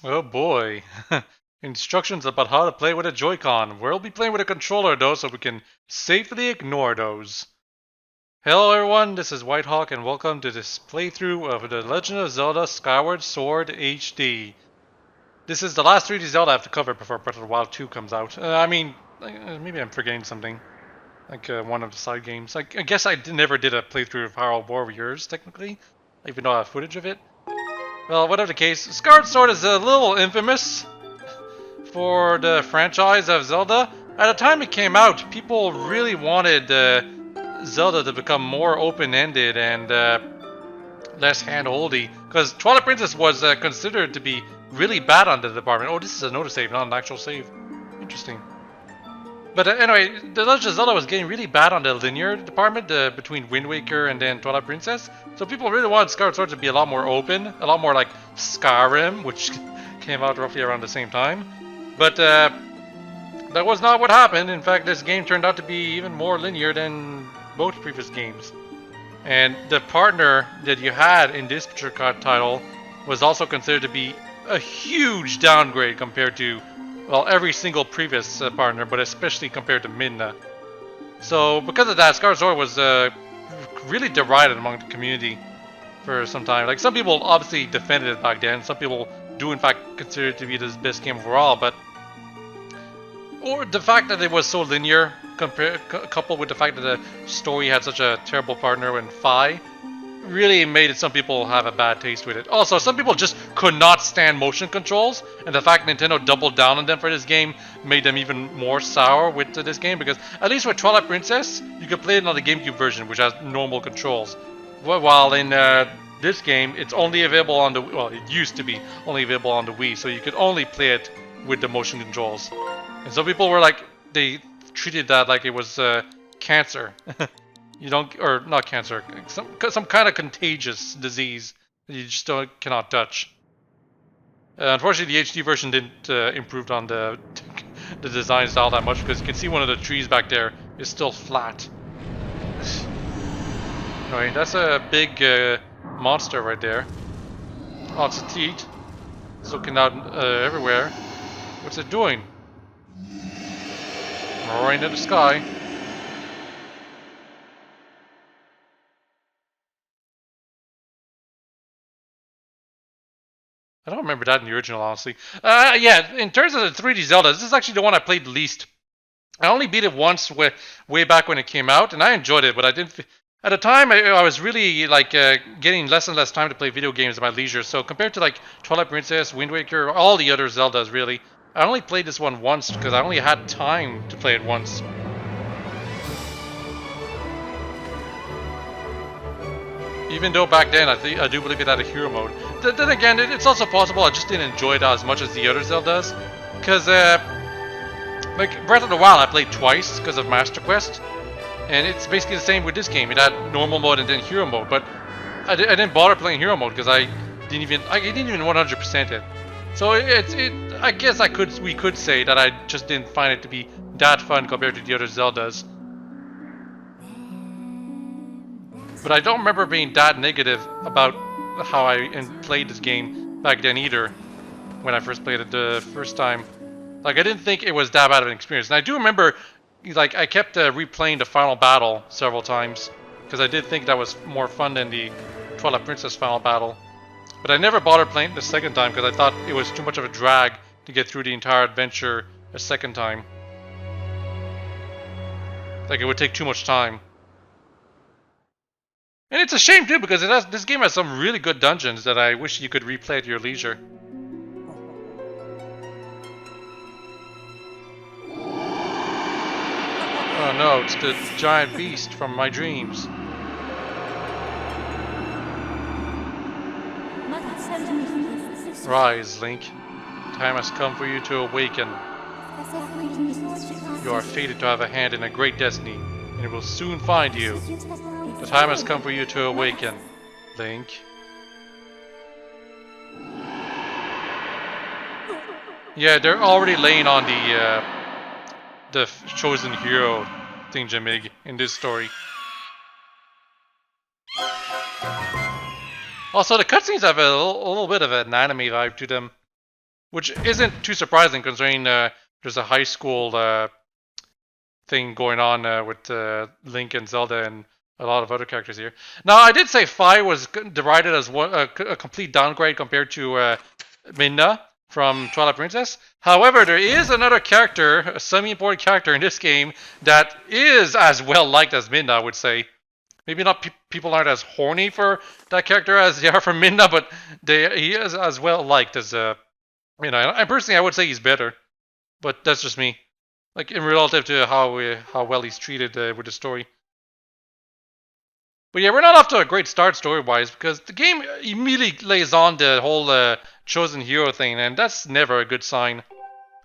Oh boy. Instructions about how to play with a Joy-Con. We'll be playing with a controller though, so we can safely ignore those. Hello everyone, this is WhiteHawke and welcome to this playthrough of The Legend of Zelda Skyward Sword HD. This is the last 3D Zelda I have to cover before Breath of the Wild 2 comes out. Maybe I'm forgetting something. One of the side games. I guess I never did a playthrough of Hyrule Warriors, technically. Even though I have footage of it. Well, whatever the case, Skyward Sword is a little infamous for the franchise of Zelda. At the time it came out, people really wanted Zelda to become more open-ended and less hand-holdy, because Twilight Princess was considered to be really bad on the department. Oh, this is a notice save, not an actual save. Interesting. But anyway, The Legend of Zelda was getting really bad on the linear department between Wind Waker and then Twilight Princess. So people really wanted Skyward Sword to be a lot more open, a lot more like Skyrim, which came out roughly around the same time. But that was not what happened. In fact, this game turned out to be even more linear than both previous games. And the partner that you had in this particular title was also considered to be a huge downgrade compared to, well, every single previous partner, but especially compared to Midna. So because of that, Skyward Sword was really derided among the community for some time. Like, some people obviously defended it back then. Some people do in fact consider it to be the best game overall, but or the fact that it was so linear, coupled with the fact that the story had such a terrible partner in Fi, really made some people have a bad taste with it. Also, some people just could not stand motion controls, and the fact Nintendo doubled down on them for this game made them even more sour with this game, because at least with Twilight Princess, you could play it on the GameCube version, which has normal controls. While in this game, it's only available on the... well, it used to be only available on the Wii, so you could only play it with the motion controls. And some people were like, they treated that like it was cancer. You don't, or not cancer, some kind of contagious disease that you just cannot touch. Unfortunately, the HD version didn't improve on the design style that much, because you can see one of the trees back there is still flat. Anyway, that's a big monster right there. Lots of teeth. It's looking out everywhere. What's it doing? Roaring into the sky. I don't remember that in the original, honestly. Yeah, in terms of the 3D Zelda, this is actually the one I played the least. I only beat it once way back when it came out, and I enjoyed it, but I didn't... At the time, I was really like getting less and less time to play video games at my leisure. So compared to like Twilight Princess, Wind Waker, all the other Zeldas, really, I only played this one once because I only had time to play it once. Even though back then I do believe it had a hero mode. Then again, it's also possible I just didn't enjoy it as much as the other Zeldas, because like Breath of the Wild I played twice because of Master Quest. And it's basically the same with this game. It had normal mode and then hero mode, but I didn't bother playing hero mode because I didn't even 100% it. So I guess we could say that I just didn't find it to be that fun compared to the other Zeldas. But I don't remember being that negative about how I played this game back then either, when I first played it the first time. Like, I didn't think it was that bad of an experience. And I do remember, like, I kept replaying the final battle several times, because I did think that was more fun than the Twilight Princess final battle. But I never bothered playing it the second time, because I thought it was too much of a drag to get through the entire adventure a second time. Like, it would take too much time. And it's a shame too, because this game has some really good dungeons that I wish you could replay at your leisure. Oh no, it's the giant beast from my dreams. Rise, Link. Time has come for you to awaken. You are fated to have a hand in a great destiny, and it will soon find you. The time has come for you to awaken, Link. Yeah, they're already laying on the chosen hero thingamig in this story. Also, the cutscenes have a little bit of an anime vibe to them. which isn't too surprising considering there's a high school thing going on with Link and Zelda and a lot of other characters here. Now, I did say Fi was derided as a complete downgrade compared to Midna from Twilight Princess. However, there is another character, a semi-important character in this game, that is as well liked as Midna, I would say. Maybe not people aren't as horny for that character as they are for Midna, but he is as well liked as you know. And personally, I would say he's better, but that's just me. Like in relative to how well he's treated with the story. But yeah, we're not off to a great start story-wise because the game immediately lays on the whole chosen hero thing, and that's never a good sign,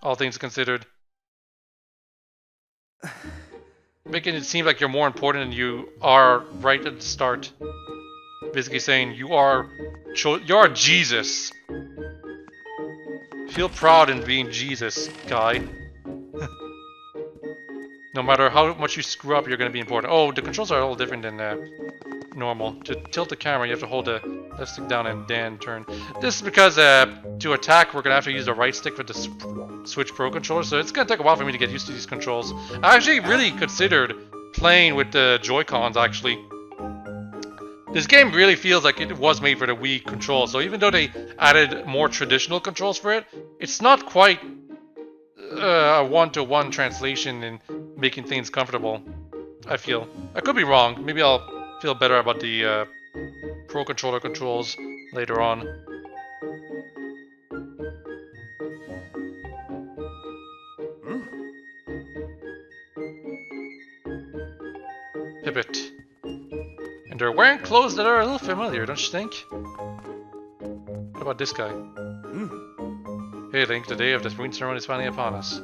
all things considered. Making it seem like you're more important than you are right at the start. Basically saying you are Jesus. Feel proud in being Jesus, guy. No matter how much you screw up, you're going to be important. Oh, the controls are a little different than normal. To tilt the camera, you have to hold the left stick down and then turn. This is because to attack, we're going to have to use the right stick with the Switch Pro controller, so it's going to take a while for me to get used to these controls. I actually really considered playing with the Joy-Cons, actually. This game really feels like it was made for the Wii control, so even though they added more traditional controls for it, it's not quite a one-to-one translation in making things comfortable, I feel. I could be wrong. Maybe I'll feel better about the Pro Controller controls later on. Pivot. And they're wearing clothes that are a little familiar, don't you think? What about this guy? Hey Link, the day of the Spring Ceremony is finally upon us.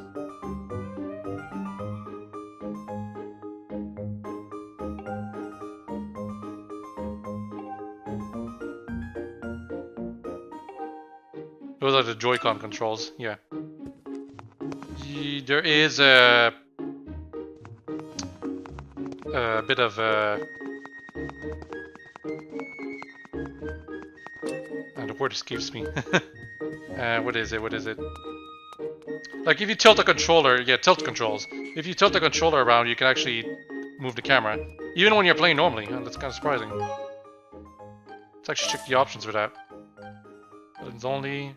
Those are the Joy-Con controls, yeah. There is a bit of and the word escapes me. What is it? Like if you tilt the controller, yeah, tilt controls. If you tilt the controller around, you can actually move the camera, even when you're playing normally. Oh, that's kind of surprising. Let's actually check the options for that. Buttons only.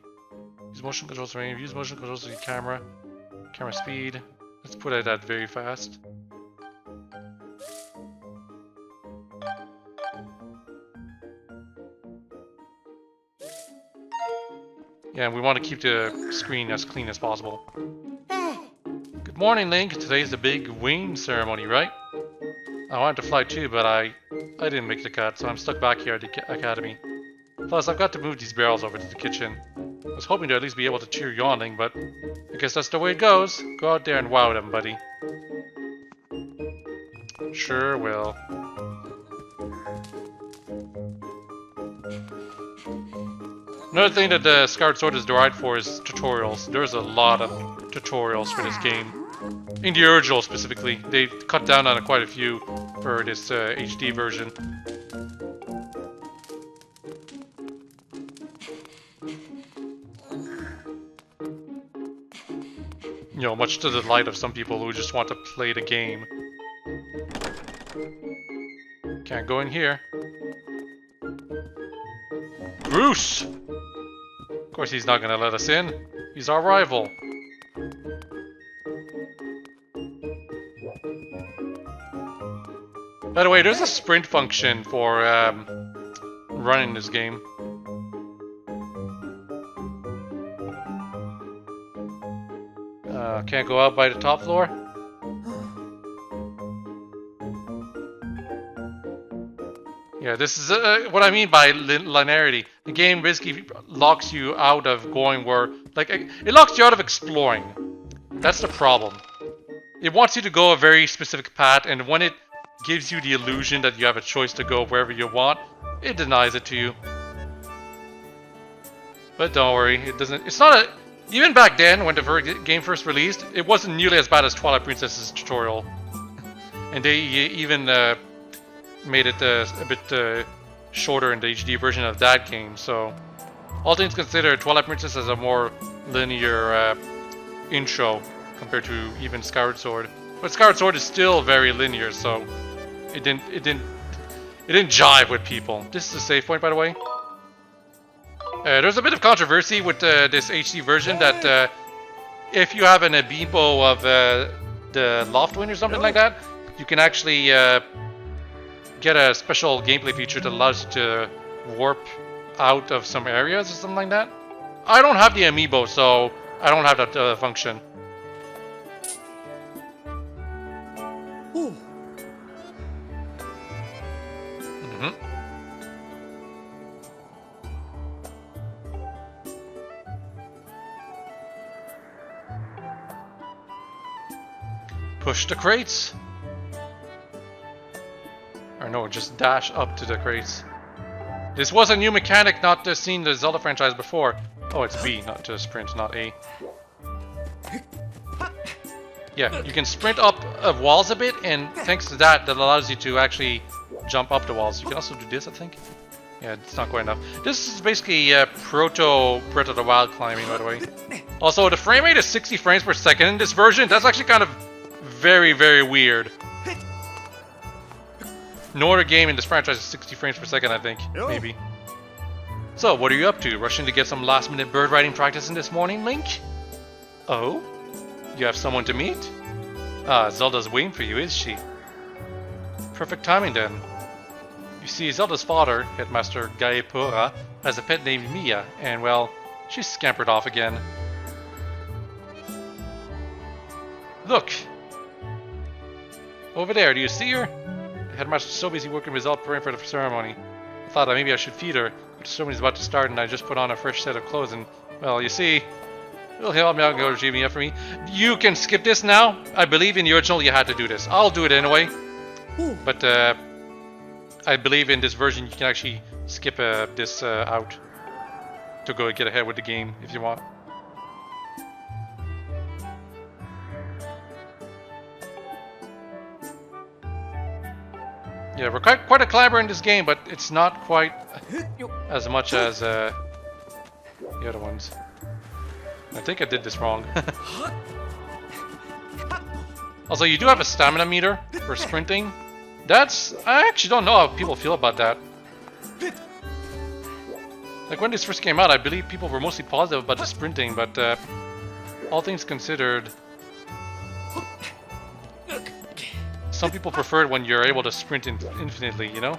Use motion controls for aim. Use motion controls for the camera. Camera speed. Let's put it at very fast. Yeah, we want to keep the screen as clean as possible. Good morning, Link. Today's the big wing ceremony, right? I wanted to fly too, but I didn't make the cut, so I'm stuck back here at the academy. Plus, I've got to move these barrels over to the kitchen. I was hoping to at least be able to cheer you on, Link, but I guess that's the way it goes. Go out there and wow them, buddy. Sure will. Another thing that the Skyward Sword is derived for is tutorials. There's a lot of tutorials for this game. In the original specifically. They cut down on quite a few for this HD version. You know, much to the delight of some people who just want to play the game. Can't go in here. Bruce! Of course he's not gonna let us in. He's our rival. By the way, there's a sprint function for running this game. Can't go out by the top floor? Yeah, this is what I mean by linearity. The game basically locks you out of going where... Like, it locks you out of exploring. That's the problem. It wants you to go a very specific path, and when it gives you the illusion that you have a choice to go wherever you want, it denies it to you. But don't worry, it doesn't... It's not a... Even back then, when the game first released, it wasn't nearly as bad as Twilight Princess's tutorial. And they even made it a bit shorter in the HD version of that game, so... All things considered, Twilight Princess has a more linear intro compared to even Skyward Sword. But Skyward Sword is still very linear, so it didn't jive with people. This is a save point, by the way. There's a bit of controversy with this HD version that if you have an amiibo of the Loftwind or something like that, you can actually get a special gameplay feature that allows you to warp out of some areas or something like that. I don't have the amiibo, so I don't have that function. Push the crates. Or no, just dash up to the crates. This was a new mechanic not seen in the Zelda franchise before. Oh, it's B, not to sprint, not A. Yeah, you can sprint up walls a bit, and thanks to that, that allows you to actually jump up the walls. You can also do this, I think. Yeah, it's not quite enough. This is basically proto Breath of the Wild climbing, by the way. Also, the frame rate is 60 frames per second in this version. That's actually kind of very, very weird. No other game in this franchise is 60 frames per second, I think. Maybe. So, what are you up to? Rushing to get some last-minute bird riding practice in this morning, Link? Oh? You have someone to meet? Ah, Zelda's waiting for you, is she? Perfect timing, then. You see, Zelda's father, Headmaster Gaepura, has a pet named Mia, and, well, she's scampered off again. Look! Over there, do you see her? The headmaster's so busy working with Zelda preparing for the ceremony. I thought that maybe I should feed her, but the ceremony's about to start and I just put on a fresh set of clothes and, well, you see, it'll help me out and go retrieve Mia for me. You can skip this now. I believe in the original you had to do this. I'll do it anyway. But I believe in this version you can actually skip this out to go get ahead with the game if you want. Yeah, we're quite a climber in this game, but it's not quite as much as the other ones. I think I did this wrong. Also, you do have a stamina meter for sprinting. I actually don't know how people feel about that. Like when this first came out, I believe people were mostly positive about the sprinting, but all things considered, some people prefer it when you're able to sprint infinitely, you know?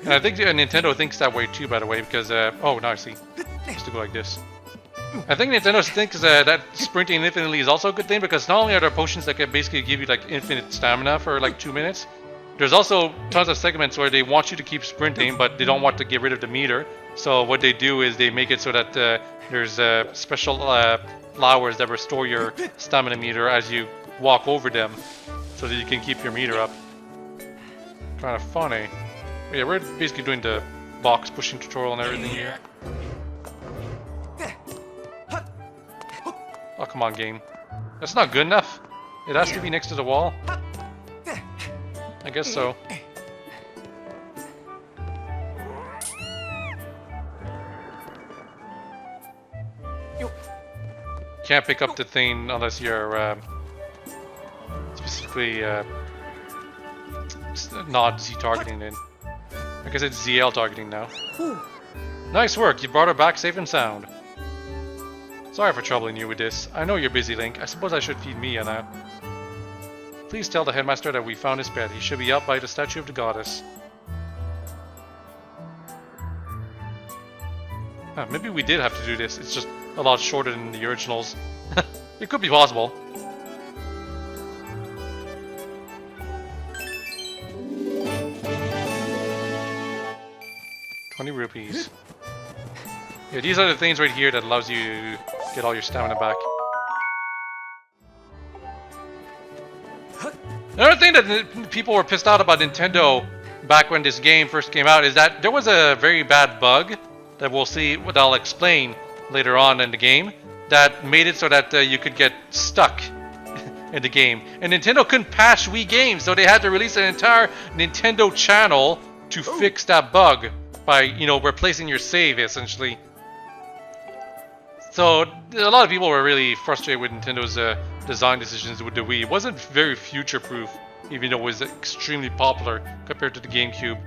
And I think Nintendo thinks that way too, by the way, because, oh, now I see. Just to go like this. I think Nintendo thinks that sprinting infinitely is also a good thing, because not only are there potions that can basically give you, like, infinite stamina for, like, 2 minutes, there's also tons of segments where they want you to keep sprinting, but they don't want to get rid of the meter. So what they do is they make it so that there's special flowers that restore your stamina meter as you walk over them, so that you can keep your meter up. Kind of funny. But yeah, we're basically doing the box pushing tutorial and everything here. Oh, come on, game. That's not good enough. It has to be next to the wall. I guess so. Can't pick up the thing unless you're specifically not Z targeting in. I guess it's ZL targeting now. Nice work, you brought her back safe and sound. Sorry for troubling you with this. I know you're busy, Link. I suppose I should feed Mia now. Please tell the headmaster that we found his pet. He should be up by the statue of the goddess. Maybe we did have to do this. It's just a lot shorter than the originals. It could be possible. ₹20. Yeah, these are the things right here that allows you to get all your stamina back. Another thing that people were pissed out about Nintendo back when this game first came out is that there was a very bad bug that we'll see, what I'll explain later on in the game, that made it so that you could get stuck in the game. And Nintendo couldn't patch Wii games, so they had to release an entire Nintendo channel to fix that bug by, you know, replacing your save, essentially. So a lot of people were really frustrated with Nintendo's design decisions with the Wii. It wasn't very future-proof, even though it was extremely popular compared to the GameCube.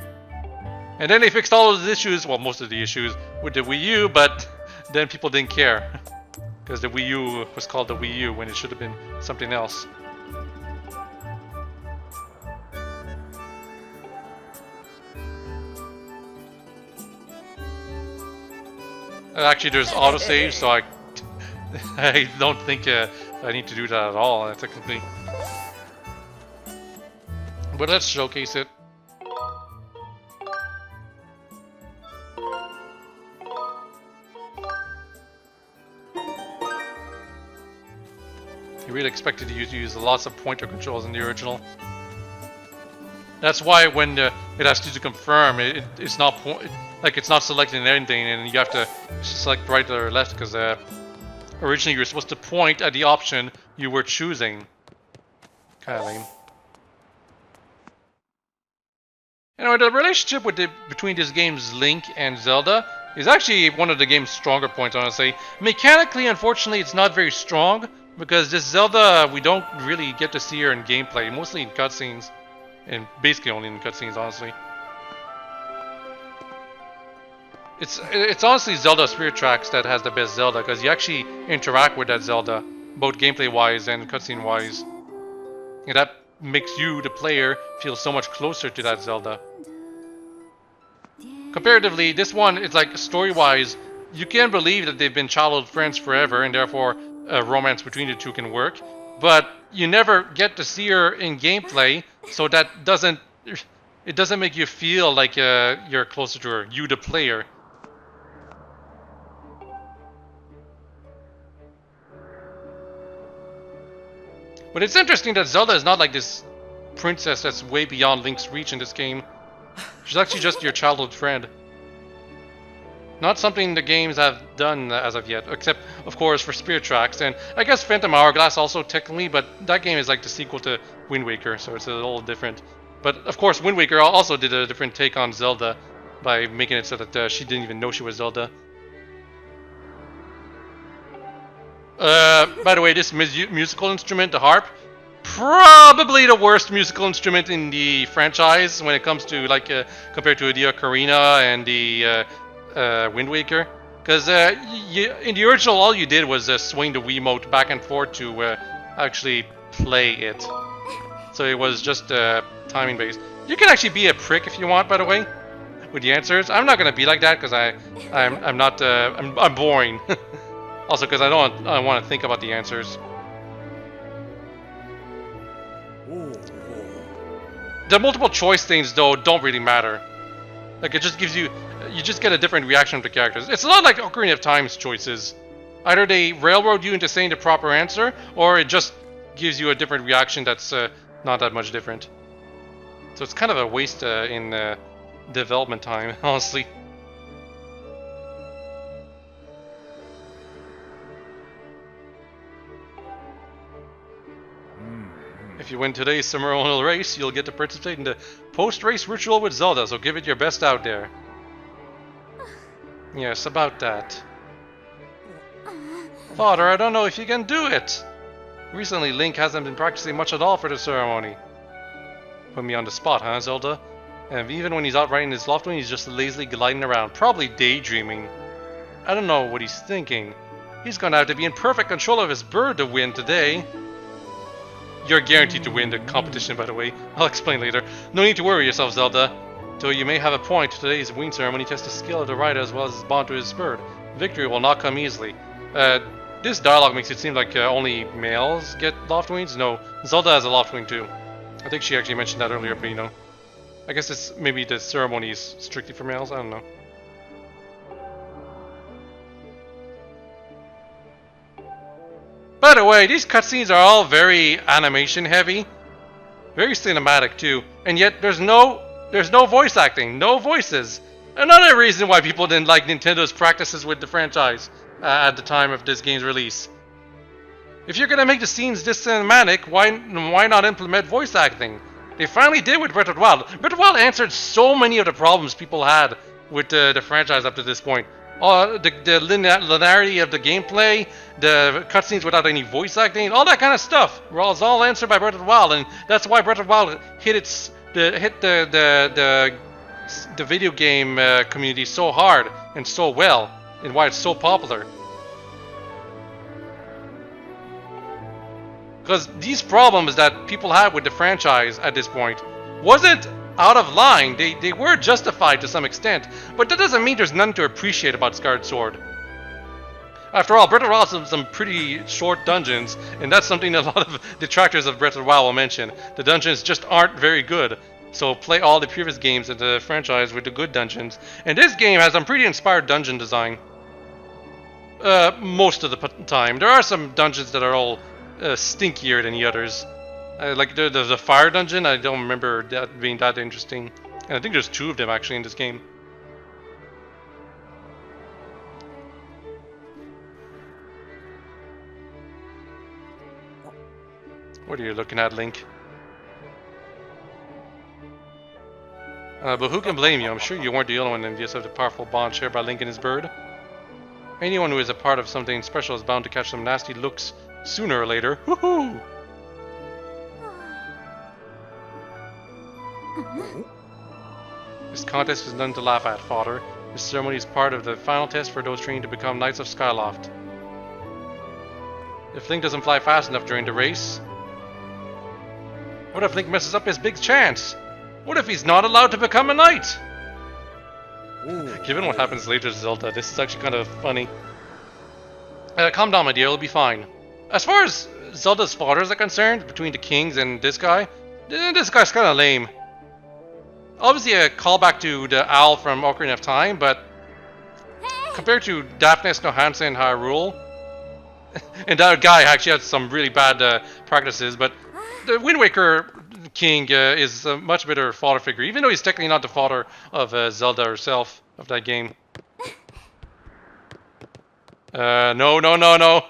And then they fixed all of the issues, well, most of the issues, with the Wii U, but then people didn't care. Because the Wii U was called the Wii U when it should have been something else. Actually, there's autosave, so I don't think I need to do that at all, technically. But let's showcase it. You really expected to use lots of pointer controls in the original. That's why when it asks you to confirm, it's not it's not selecting anything, and you have to select right or left because originally you were supposed to point at the option you were choosing. Kind of lame. Anyway, the relationship between this game's Link and Zelda is actually one of the game's stronger points, honestly. Mechanically, unfortunately, it's not very strong because this Zelda, we don't really get to see her in gameplay, mostly in cutscenes. And basically only in cutscenes, honestly. It's honestly Zelda Spirit Tracks that has the best Zelda, because you actually interact with that Zelda, both gameplay-wise and cutscene-wise. And that makes you, the player, feel so much closer to that Zelda. Comparatively, this one, it's like, story-wise, you can believe that they've been childhood friends forever, and therefore a romance between the two can work. But you never get to see her in gameplay, so that doesn't make you feel like you're closer to her, you the player. But it's interesting that Zelda is not like this princess that's way beyond Link's reach in this game. She's actually just your childhood friend. Not something the games have done as of yet, except, of course, for Spirit Tracks, and I guess Phantom Hourglass also technically, but that game is like the sequel to Wind Waker, so it's a little different. But, of course, Wind Waker also did a different take on Zelda by making it so that she didn't even know she was Zelda. By the way, this musical instrument, the harp, probably the worst musical instrument in the franchise when it comes to, like, compared to the Ocarina and the Wind Waker, because in the original all you did was swing the Wiimote back and forth to actually play it, so it was just timing based. You can actually be a prick if you want, by the way, with the answers. I'm not gonna be like that because I'm boring. Also because I want to think about the answers. The multiple choice things though don't really matter. Like it just gives you just get a different reaction to characters. It's a lot like Ocarina of Time's choices. Either they railroad you into saying the proper answer, or it just gives you a different reaction that's not that much different. So it's kind of a waste in development time, honestly. If you win today's ceremonial race, you'll get to participate in the post-race ritual with Zelda, so give it your best out there. Yes, about that. Father, I don't know if you can do it! Recently, Link hasn't been practicing much at all for the ceremony. Put me on the spot, huh, Zelda? And even when he's out riding his Loftwing, he's just lazily gliding around, probably daydreaming. I don't know what he's thinking. He's gonna have to be in perfect control of his bird to win today. You're guaranteed to win the competition, by the way. I'll explain later. No need to worry yourself, Zelda. Though you may have a point, today's wing ceremony tests the skill of the rider as well as his bond to his bird. Victory will not come easily. This dialogue makes it seem like only males get Loftwings. No, Zelda has a Loftwing too. I think she actually mentioned that earlier, but you know. I guess it's maybe the ceremony is strictly for males, I don't know. By the way, these cutscenes are all very animation heavy. Very cinematic too. And yet there's no voice acting, no voices. Another reason why people didn't like Nintendo's practices with the franchise at the time of this game's release. If you're gonna make the scenes this cinematic, why not implement voice acting? They finally did with Breath of the Wild. Breath of the Wild answered so many of the problems people had with the franchise up to this point. The linearity of the gameplay, the cutscenes without any voice acting, all that kind of stuff was all answered by Breath of the Wild, and that's why Breath of the Wild hit the video game community so hard and so well, and why it's so popular. Because these problems that people had with the franchise at this point wasn't out of line. They were justified to some extent, but that doesn't mean there's nothing to appreciate about Skyward Sword. After all, Breath of the Wild has some pretty short dungeons, and that's something a lot of detractors of Breath of the Wild will mention. The dungeons just aren't very good, so play all the previous games in the franchise with the good dungeons. And this game has some pretty inspired dungeon design. Most of the time. There are some dungeons that are all stinkier than the others. Like there's a fire dungeon, I don't remember that being that interesting. And I think there's 2 of them actually in this game. What are you looking at, Link? But who can blame you? I'm sure you weren't the only one envious of the powerful bond shared by Link and his bird. Anyone who is a part of something special is bound to catch some nasty looks sooner or later. Woohoo! This contest is nothing to laugh at, Father. This ceremony is part of the final test for those trained to become Knights of Skyloft. If Link doesn't fly fast enough during the race... What if Link messes up his big chance? What if he's not allowed to become a knight? Given what happens later to Zelda, this is actually kind of funny. Calm down, my dear, it'll be fine. As far as Zelda's fathers are concerned, between the kings and this guy's kind of lame. Obviously a callback to the owl from Ocarina of Time, but compared to Daphne, Hansen, and Hyrule, and that guy actually had some really bad practices, but the Wind Waker king is a much better father figure, even though he's technically not the father of Zelda herself, of that game. No.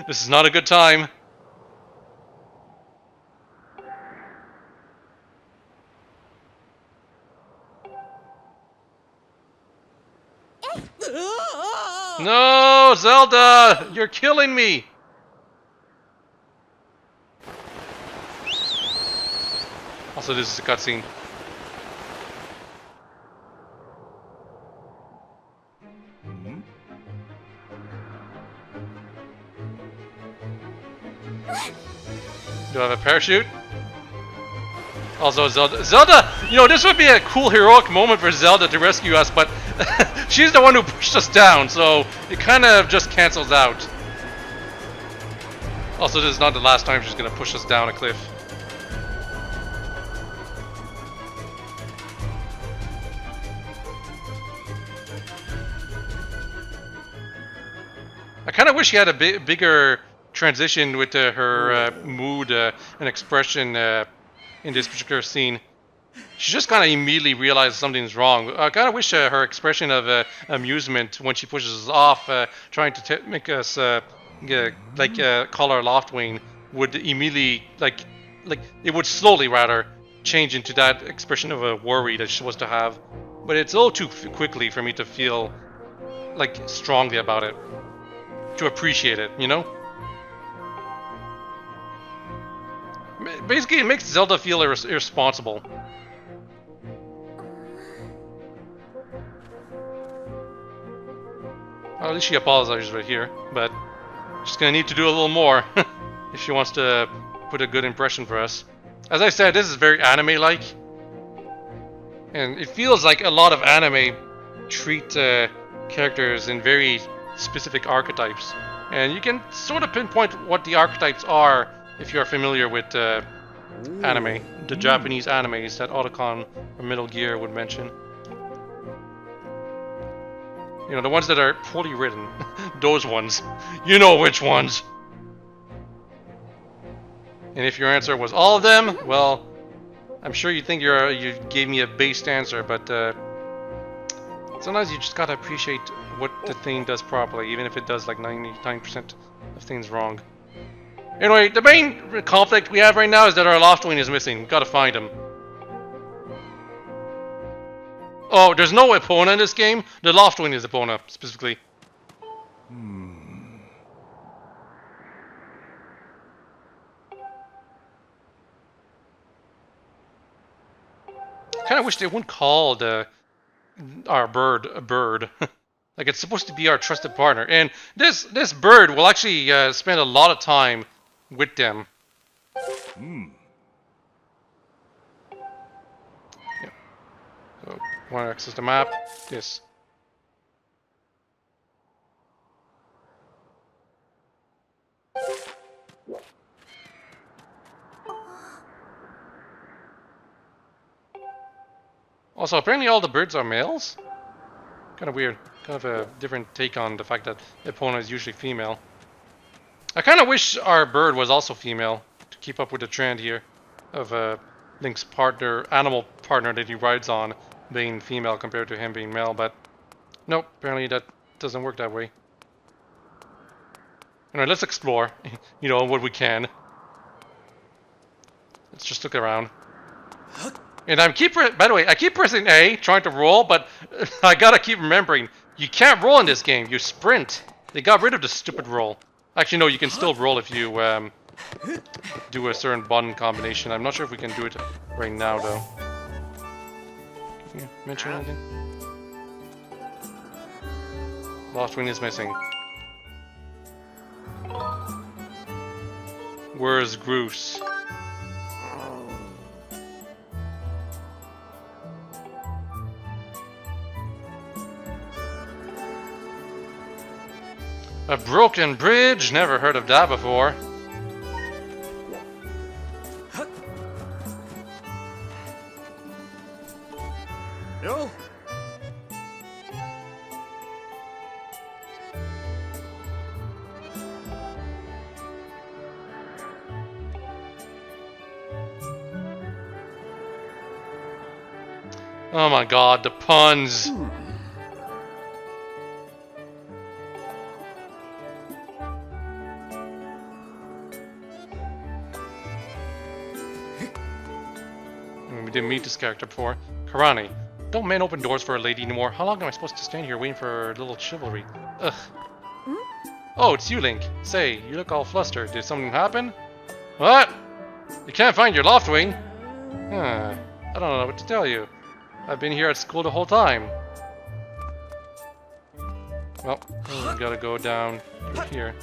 This is not a good time. No, Zelda! You're killing me! Also, this is a cutscene. Do I have a parachute? Also, Zelda, you know, this would be a cool heroic moment for Zelda to rescue us, but she's the one who pushed us down, so it kind of just cancels out. Also, this is not the last time she's going to push us down a cliff. I kind of wish she had a bigger transition with her mood and expression in this particular scene. She just kind of immediately realizes something's wrong. I kind of wish her expression of amusement when she pushes us off, trying to make us call her Loftwing, would immediately like it would slowly rather change into that expression of a worry that she's supposed to have. But it's all too quickly for me to feel like strongly about it, to appreciate it, you know? Basically, it makes Zelda feel irresponsible. Well, at least she apologizes right here, but she's gonna need to do a little more if she wants to put a good impression for us. As I said, this is very anime-like, and it feels like a lot of anime treat characters in very specific archetypes, and you can sort of pinpoint what the archetypes are if you are familiar with anime, the Japanese animes that Otacon or Metal Gear would mention. You know, the ones that are poorly written. Those ones. You know which ones. And if your answer was all of them, well, I'm sure you think you gave me a based answer, but Sometimes you just gotta appreciate what the thing does properly, even if it does like 99% of things wrong. Anyway, the main conflict we have right now is that our Loftwing is missing. We've gotta find him. Oh, there's no Epona in this game? The Loftwing is Epona, specifically. Kinda wish they wouldn't call our bird a bird. Like, it's supposed to be our trusted partner. And this bird will actually spend a lot of time with them. Yep. So, want to access the map? This. Also, apparently all the birds are males? Kind of weird. Kind of a different take on the fact that Epona is usually female. I kind of wish our bird was also female to keep up with the trend here of Link's partner, animal partner that he rides on being female compared to him being male, but nope, apparently that doesn't work that way. Alright, let's explore, you know, what we can. Let's just look around. And by the way, I keep pressing A, trying to roll, but I gotta keep remembering, you can't roll in this game, you sprint. They got rid of the stupid roll. Actually, no, you can still roll if you do a certain button combination. I'm not sure if we can do it right now, though. Can you mention anything? Loftwing is missing. Where's Groose? A broken bridge? Never heard of that before. Yo. Oh my god, the puns. We didn't meet this character before. Karani. Don't men open doors for a lady anymore. How long am I supposed to stand here waiting for a little chivalry? Ugh. Oh, it's you, Link. Say, you look all flustered. Did something happen? What? You can't find your Loftwing? Huh. I don't know what to tell you. I've been here at school the whole time. Well, we gotta go down through here.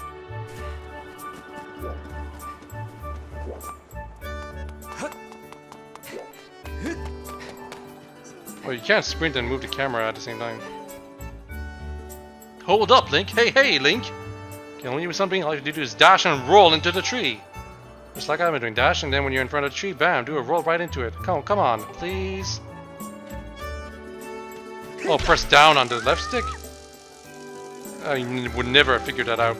Oh, you can't sprint and move the camera at the same time. Hold up, Link! Hey, Link! Can only use something all you have to do is dash and roll into the tree. Just like I've been doing, dash, and then when you're in front of the tree, bam, do a roll right into it. Come on, please. Oh, press down on the left stick? I would never have figured that out.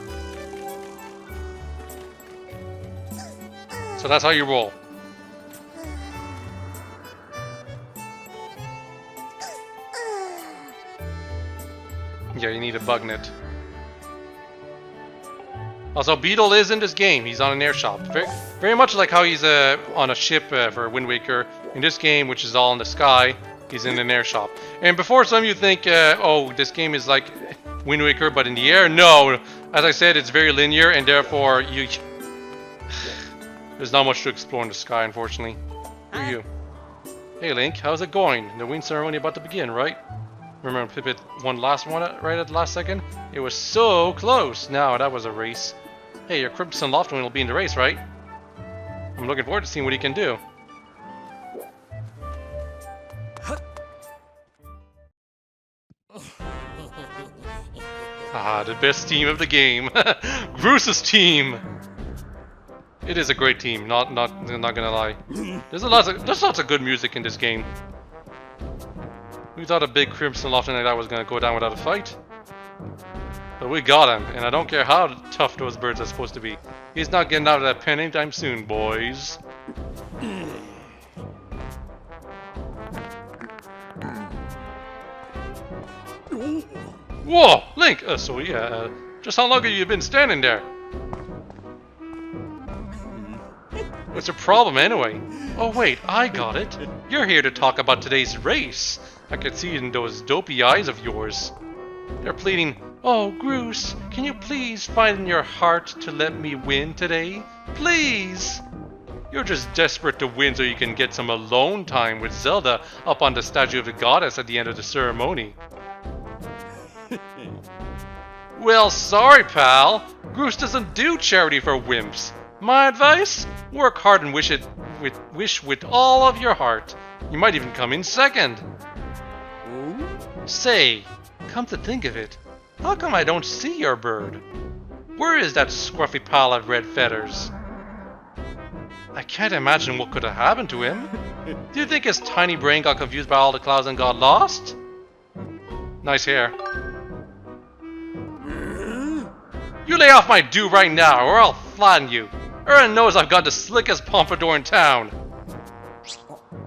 So that's how you roll. Yeah, you need a bug net. Also, Beetle is in this game. He's on an air shop. Very much like how he's on a ship for Wind Waker. In this game, which is all in the sky, he's in an air shop. And before some of you think, oh, this game is like Wind Waker, but in the air, no. As I said, it's very linear, and therefore, there's not much to explore in the sky, unfortunately. Who are you? Hey, Link, how's it going? The wing ceremony about to begin, right? Remember Pipit won last one right at the last second? It was so close. Now that was a race. Hey, your Crimson Loftwing will be in the race, right? I'm looking forward to seeing what he can do. Ah, the best team of the game. Groose's team. It is a great team. Not gonna lie. There's lots of good music in this game. We thought a big Crimson Loftwing like that was gonna go down without a fight. But we got him, and I don't care how tough those birds are supposed to be. He's not getting out of that pen anytime soon, boys. Whoa, Link! Just how long have you been standing there? What's the problem anyway? Oh wait, I got it. You're here to talk about today's race. I can see it in those dopey eyes of yours. They're pleading, "Oh, Groose, can you please find in your heart to let me win today? Please!" You're just desperate to win so you can get some alone time with Zelda up on the statue of the goddess at the end of the ceremony. Well, sorry, pal. Groose doesn't do charity for wimps. My advice? Work hard and wish with all of your heart. You might even come in second. Say, come to think of it, how come I don't see your bird? Where is that scruffy pal of red feathers? I can't imagine what could have happened to him. Do you think his tiny brain got confused by all the clouds and got lost? Nice hair. You lay off my do right now, or I'll flatten you. Everyone knows I've got the slickest pompadour in town.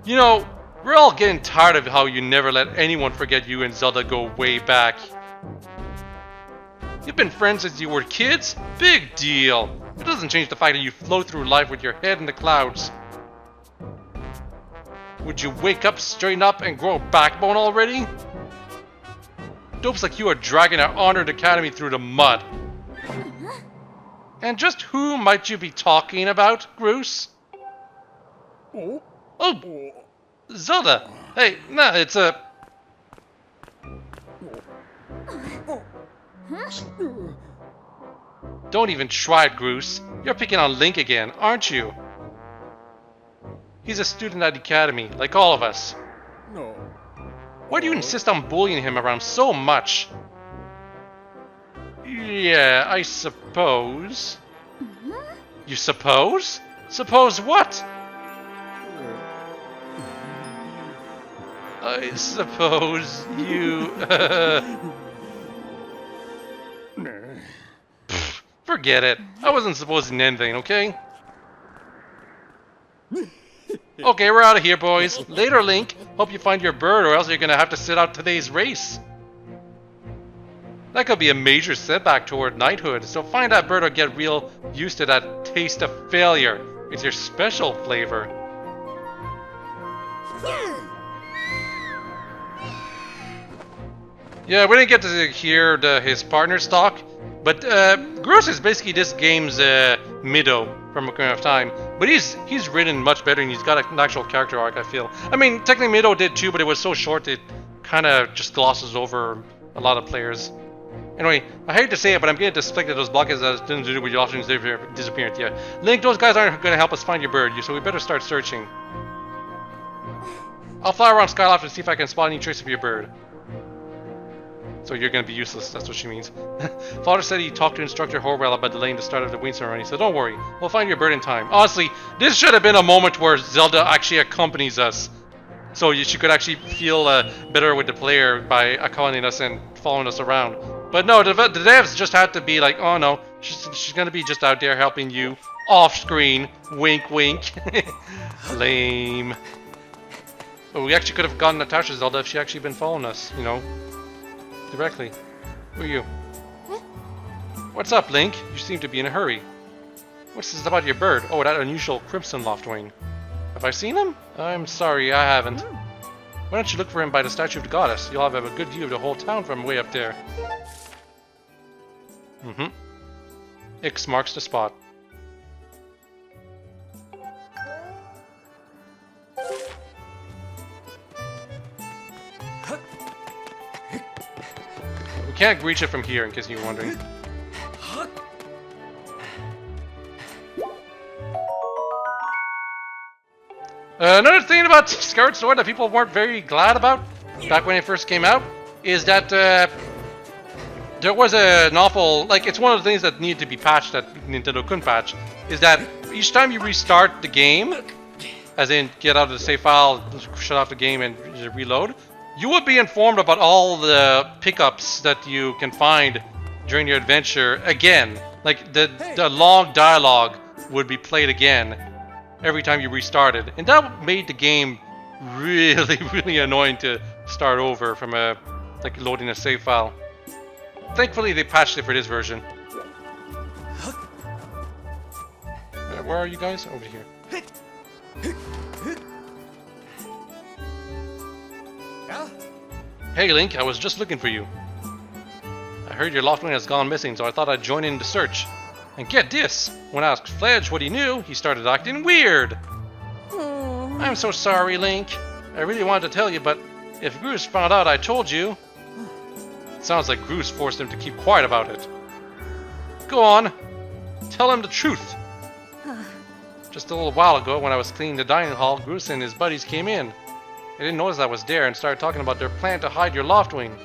You know, we're all getting tired of how you never let anyone forget you and Zelda go way back. You've been friends since you were kids? Big deal. It doesn't change the fact that you float through life with your head in the clouds. Would you wake up, straighten up, and grow a backbone already? Dopes like you are dragging our honored academy through the mud. And just who might you be talking about, Groose? Oh, Zelda. Hey, nah, it's a... Don't even try it, Groose. You're picking on Link again, aren't you? He's a student at the academy, like all of us. No. Why do you insist on bullying him around so much? Yeah, I suppose. You suppose? Suppose what? I suppose you... Pfft, forget it. I wasn't supposing anything, okay? Okay, we're out of here, boys. Later, Link. Hope you find your bird, or else you're gonna have to sit out today's race. That could be a major setback toward knighthood, so find that bird or get real used to that taste of failure. It's your special flavor. Yeah, we didn't get to hear his partner's talk, but Groose is basically this game's Mido from Ocarina of Time. But he's written much better, and he's got an actual character arc, I feel. I mean, technically Mido did too, but it was so short it kind of just glosses over a lot of players. Anyway, I hate to say it, but I'm getting disrespected those blockades that didn't do with your options disappeared yet. Link, those guys aren't going to help us find your bird, so we better start searching. I'll fly around Skyloft to see if I can spot any trace of your bird. So you're going to be useless, that's what she means. Father said he talked to Instructor Horwell about delaying the start of the wing ceremony, so don't worry, we'll find your bird in time. Honestly, this should have been a moment where Zelda actually accompanies us. So she could actually feel better with the player by accompanying us and following us around. But no, the devs just had to be like, oh no, she's going to be just out there helping you off screen. Wink, wink. Lame. But we actually could have gotten Natasha Zelda if she actually been following us, you know. Directly. Who are you? What's up, Link? You seem to be in a hurry. What's this about your bird? Oh, that unusual Crimson Loftwing. Have I seen him? I'm sorry, I haven't. Why don't you look for him by the statue of the goddess? You'll have a good view of the whole town from way up there. X marks the spot. We can't reach it from here, in case you're wondering. Another thing about Skyward Sword that people weren't very glad about back when it first came out is that there was an awful, like, it's one of the things that needed to be patched that Nintendo couldn't patch, is that each time you restart the game, as in get out of the save file, shut off the game and reload, you would be informed about all the pickups that you can find during your adventure again. Like, the long dialogue would be played again every time you restarted, and that made the game really, really annoying to start over from like loading a save file. Thankfully, they patched it for this version. Where are you guys? Over here. Hey Link, I was just looking for you. I heard your Loftwing has gone missing, so I thought I'd join in the search. And get this! When I asked Fledge what he knew, he started acting weird! I'm so sorry, Link. I really wanted to tell you, but if Groose found out I told you... It sounds like Groose forced him to keep quiet about it. Go on! Tell him the truth! Just a little while ago, when I was cleaning the dining hall, Groose and his buddies came in. They didn't notice I was there and started talking about their plan to hide your Loftwing.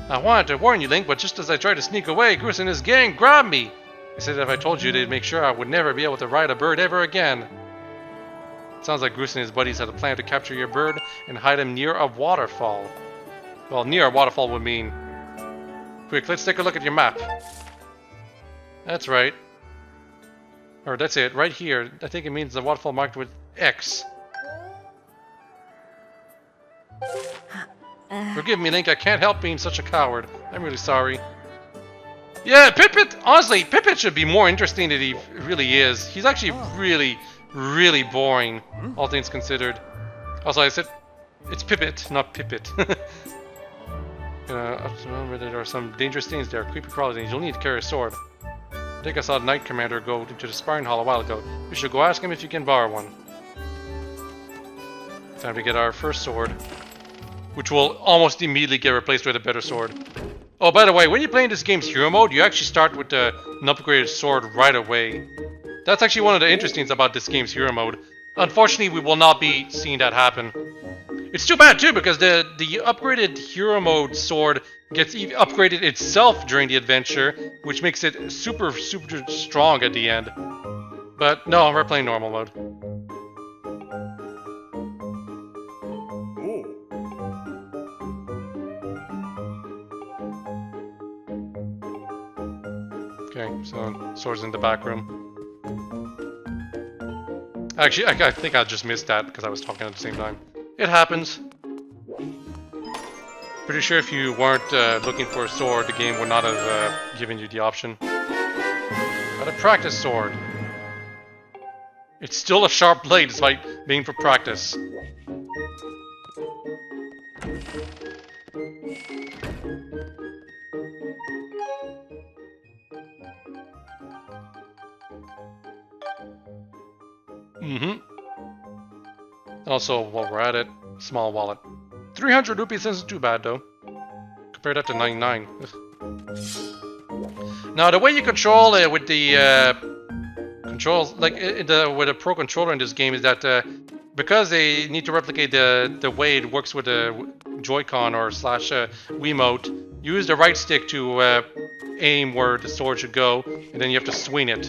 I wanted to warn you, Link, but just as I tried to sneak away, Groose and his gang grabbed me. They said if I told you, they'd make sure I would never be able to ride a bird ever again. It sounds like Groose and his buddies had a plan to capture your bird and hide him near a waterfall. Well, near a waterfall would mean... Quick, let's take a look at your map. That's right. Or that's it, right here. I think it means the waterfall marked with X. Forgive me, Link, I can't help being such a coward. I'm really sorry. Yeah, Pipit, honestly, Pipit should be more interesting than he really is. He's actually really boring, all things considered. Also, I said, it's Pipit, not Pipit. Remember there are some dangerous things there, creepy crawly things. You'll need to carry a sword. I think I saw the Knight Commander go into the sparring hall a while ago. You should go ask him if you can borrow one. Time to get our first sword, which will almost immediately get replaced with a better sword. Oh, by the way, when you're playing this game's hero mode, you actually start with an upgraded sword right away. That's actually one of the interesting things about this game's hero mode. Unfortunately, we will not be seeing that happen. It's too bad too, because the upgraded hero mode sword gets upgraded itself during the adventure, which makes it super strong at the end. But no, we're playing normal mode. Okay, so swords in the back room. Actually, I think I just missed that because I was talking at the same time. It happens. Pretty sure if you weren't looking for a sword, the game would not have given you the option. But a practice sword. It's still a sharp blade despite being for practice. Also, while we're at it, small wallet. 300 rupees isn't too bad though. Compare that to 99. Now the way you control it with the controls, like with a pro controller in this game, is that because they need to replicate the way it works with the Joy-Con or slash Wiimote, use the right stick to aim where the sword should go, and then you have to swing it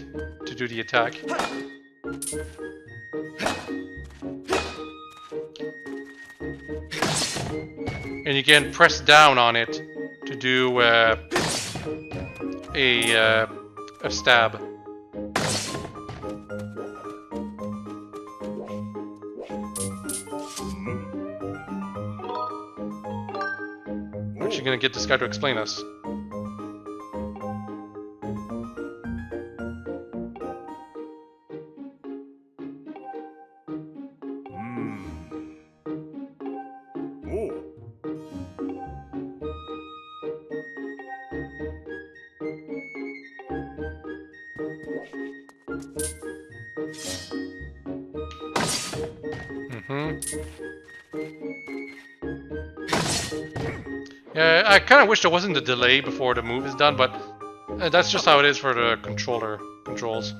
to do the attack. And you can press down on it to do a stab. Aren't you gonna get this guy to explain us? Yeah, I kind of wish there wasn't a delay before the move is done, but that's just how it is for the controller controls.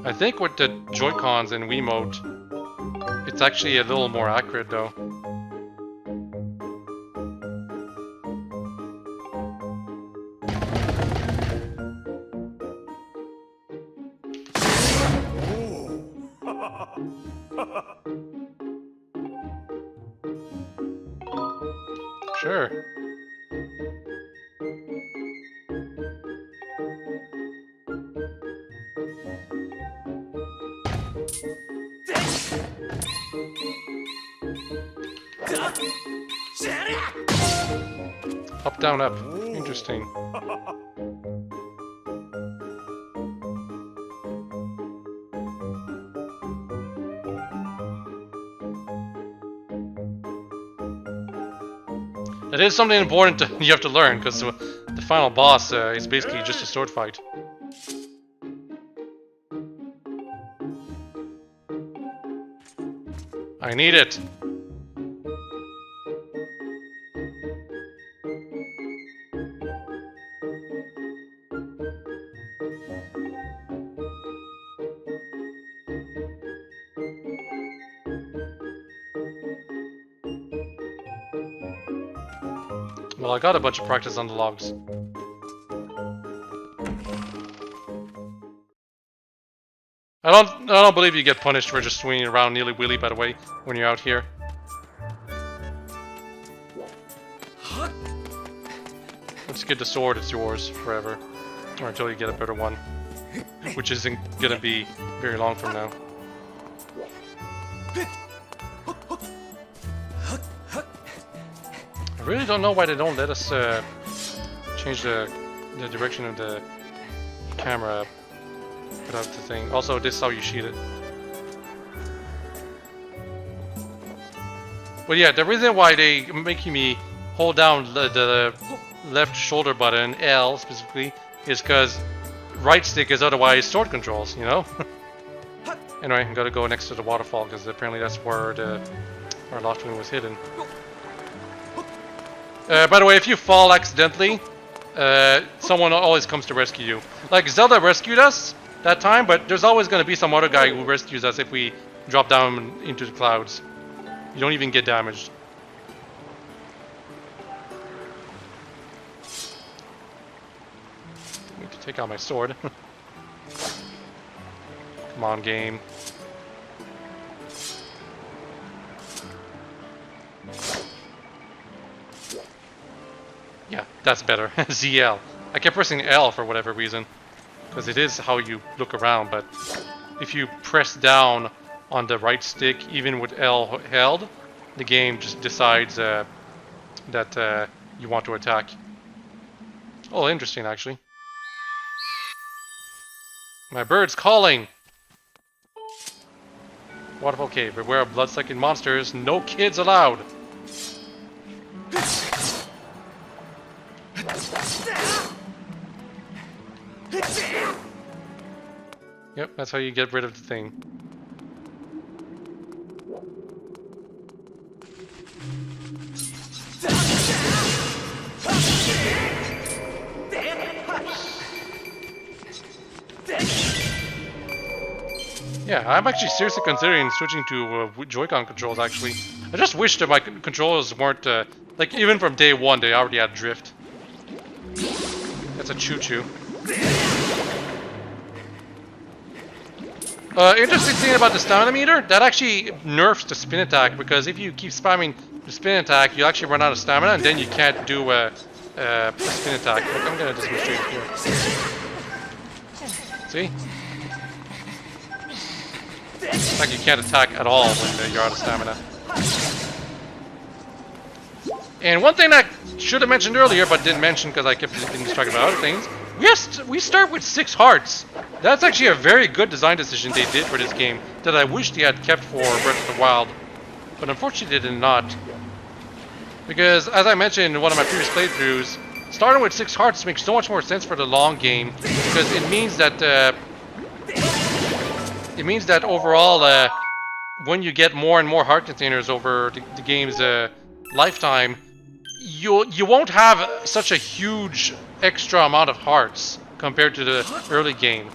I think with the Joy-Cons and Wiimote, it's actually a little more accurate though. Sure. Up, down, up. Interesting. That is something important you have to learn, because the final boss is basically just a sword fight. I need it! Well, I got a bunch of practice on the logs. I don't believe you get punished for just swinging around nilly-willy, by the way, when you're out here. Once you get the sword, it's yours forever. Or until you get a better one. Which isn't gonna be very long from now. I really don't know why they don't let us change the direction of the camera without the thing. Also, this is how you shoot it. But yeah, the reason why they making me hold down the left shoulder button, L specifically, is because right stick is otherwise sword controls, you know? Anyway, I'm gonna go next to the waterfall because apparently that's where our lost wing was hidden. By the way, if you fall accidentally, someone always comes to rescue you. Like Zelda rescued us that time, but there's always going to be some other guy who rescues us if we drop down into the clouds. You don't even get damaged. I need to take out my sword. Come on, game. Yeah, that's better. ZL. I kept pressing L for whatever reason. Because it is how you look around, but if you press down on the right stick, even with L held, the game just decides that you want to attack. Oh, interesting, actually. My bird's calling! Waterfall Cave. Beware of blood-sucking monsters. No kids allowed! Yep, that's how you get rid of the thing. Yeah, I'm actually seriously considering switching to Joy-Con controls, actually. I just wish that my controllers weren't, like, even from day one, they already had drift. That's a choo-choo. Interesting thing about the stamina meter, that actually nerfs the spin attack, because if you keep spamming the spin attack, you actually run out of stamina, and then you can't do a spin attack. Look, I'm gonna just go straight here. See? Like you can't attack at all when you're out of stamina. And one thing I should have mentioned earlier, but didn't mention because I kept getting distracted by other things, we start with 6 hearts. That's actually a very good design decision they did for this game that I wish they had kept for Breath of the Wild. But unfortunately they did not. Because, as I mentioned in one of my previous playthroughs, starting with 6 hearts makes so much more sense for the long game, because it means that overall, when you get more and more heart containers over the game's lifetime, you won't have such a huge extra amount of hearts compared to the early game.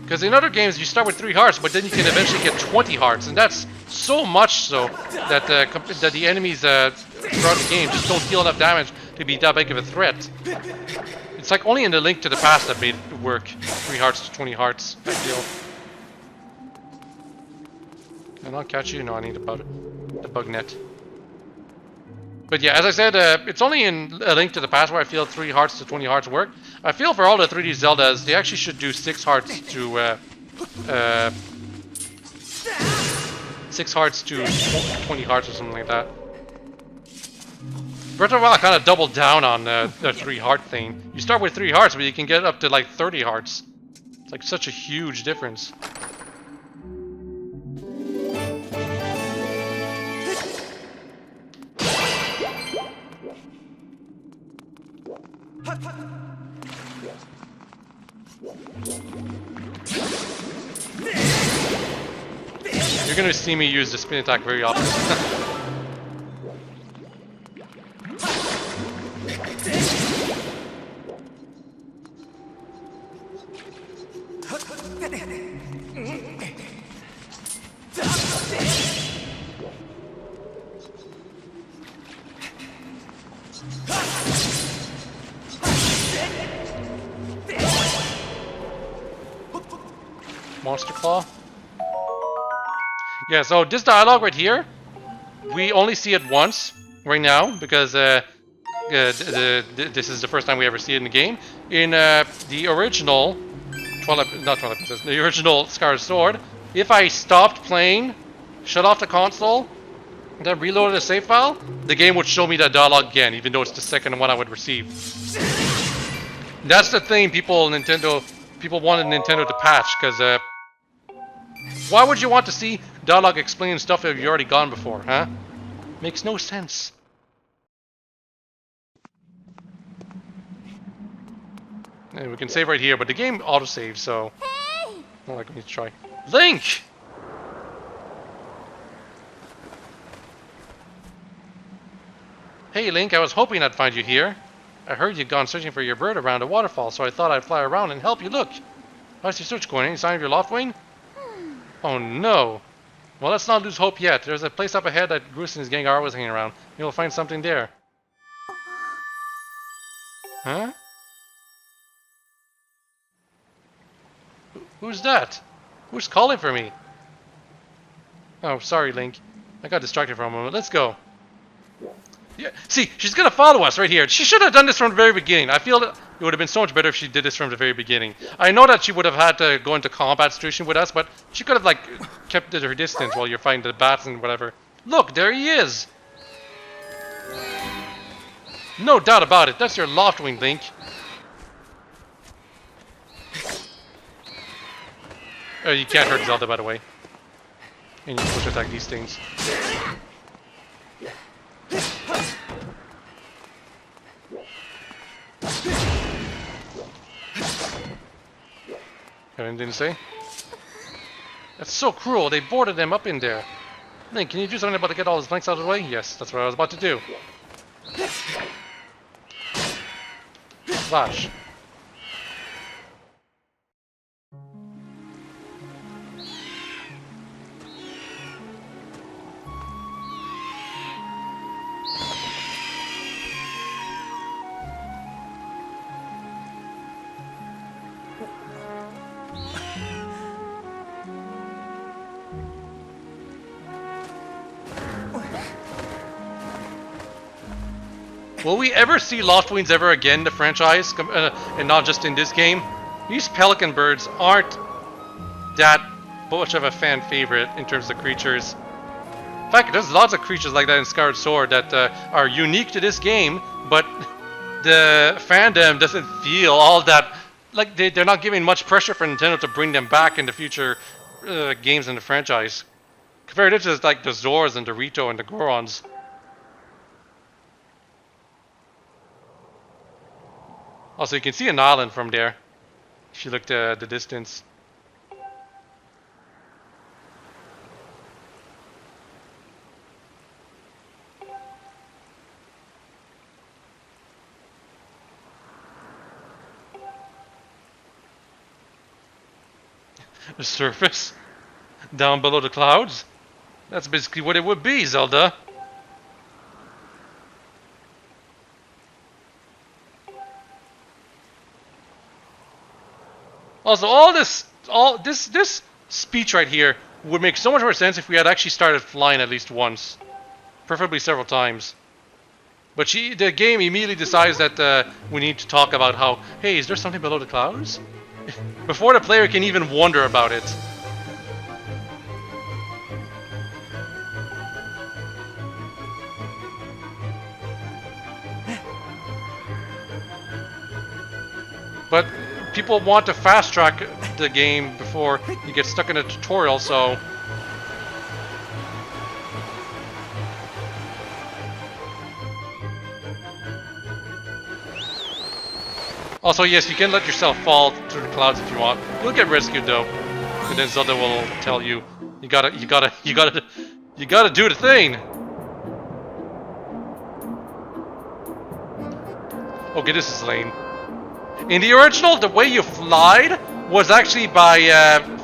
Because in other games you start with 3 hearts, but then you can eventually get 20 hearts, and that's so much so that the enemies throughout the game just don't deal enough damage to be that big of a threat. It's like only in the Link to the Past that made it work. 3 hearts to 20 hearts, that deal. Can I not catch you? No, I need the bug net. But yeah, as I said, it's only in A Link to the Past where I feel 3 hearts to 20 hearts work. I feel for all the 3D Zeldas, they actually should do 6 hearts to 6 hearts to 20 hearts or something like that. Breath of the Wild kind of doubled down on the 3 heart thing. You start with 3 hearts, but you can get up to like 30 hearts. It's like such a huge difference. You're gonna see me use the spin attack very often. Monster Claw. Yeah, so this dialogue right here, we only see it once right now because this is the first time we ever see it in the game. In the original the original Skyward Sword, if I stopped playing, shut off the console, and then reloaded the save file, the game would show me that dialogue again, even though it's the second one I would receive. That's the thing people wanted Nintendo to patch, because why would you want to see dialogue explaining stuff that you've already gone before, huh? Makes no sense. And we can save right here, but the game autosaves, so... Hey! Not like we need to try. Link! Hey Link, I was hoping I'd find you here. I heard you'd gone searching for your bird around a waterfall, so I thought I'd fly around and help you look. How's your search going? Any sign of your Loftwing? Oh no. Well, let's not lose hope yet. There's a place up ahead that Groose and his gang are always hanging around. Maybe we'll find something there. Huh? Who's that? Who's calling for me? Oh, sorry, Link. I got distracted for a moment. Let's go. Yeah, see, she's gonna follow us right here. She should have done this from the very beginning. I feel that it would have been so much better if she did this from the very beginning. I know that she would have had to go into combat situation with us, but she could have, like, kept at her distance while you're fighting the bats and whatever. Look, there he is! No doubt about it. That's your Loftwing, Link. Oh, you can't hurt Zelda, by the way. And you push attack these things. Anything to say? That's so cruel. They boarded them up in there. Link, can you do something about to get all his flanks out of the way? Yes, that's what I was about to do. Flash. Will we ever see Loftwings ever again in the franchise, and not just in this game? These pelican birds aren't that much of a fan favorite in terms of creatures. In fact, there's lots of creatures like that in Skyward Sword that are unique to this game, but the fandom doesn't feel all that... Like, they're not giving much pressure for Nintendo to bring them back in the future games in the franchise. Compared to like the Zors and the Rito and the Gorons. Also, you can see an island from there, if you look at the distance. The surface? Down below the clouds? That's basically what it would be, Zelda. Also, this speech right here would make so much more sense if we had actually started flying at least once, preferably several times. But the game immediately decides that we need to talk about how, hey, is there something below the clouds? Before the player can even wonder about it. But people want to fast track the game before you get stuck in a tutorial, so... Also, yes, you can let yourself fall through the clouds if you want. You'll get rescued, though. And then Zelda will tell you, you gotta do the thing. Okay, this is lame. In the original, the way you flied was actually by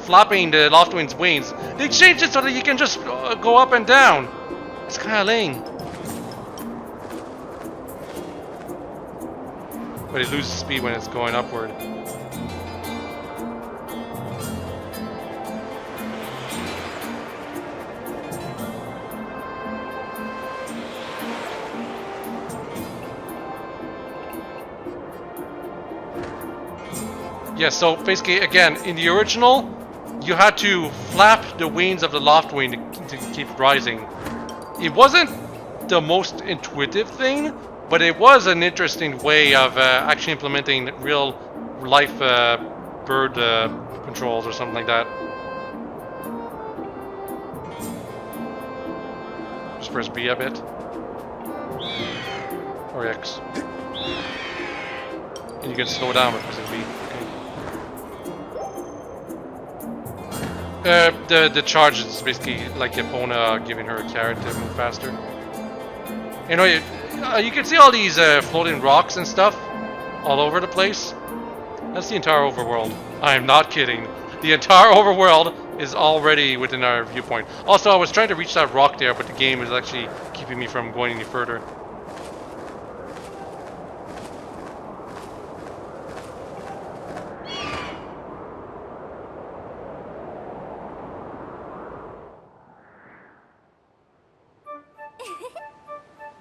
flapping the Loftwind's wings. They changed it so that you can just go up and down. It's kind of lame. But it loses speed when it's going upward. Yeah, so basically, again, in the original, you had to flap the wings of the Loftwind to keep rising. It wasn't the most intuitive thing, but it was an interesting way of actually implementing real life bird controls or something like that. Just press B a bit. Or X. And you can slow down by pressing B. The charge is basically like Epona giving her a carrot to move faster. Anyway, you can see all these floating rocks and stuff all over the place. That's the entire overworld. I am not kidding. The entire overworld is already within our viewpoint. Also, I was trying to reach that rock there, but the game is actually keeping me from going any further.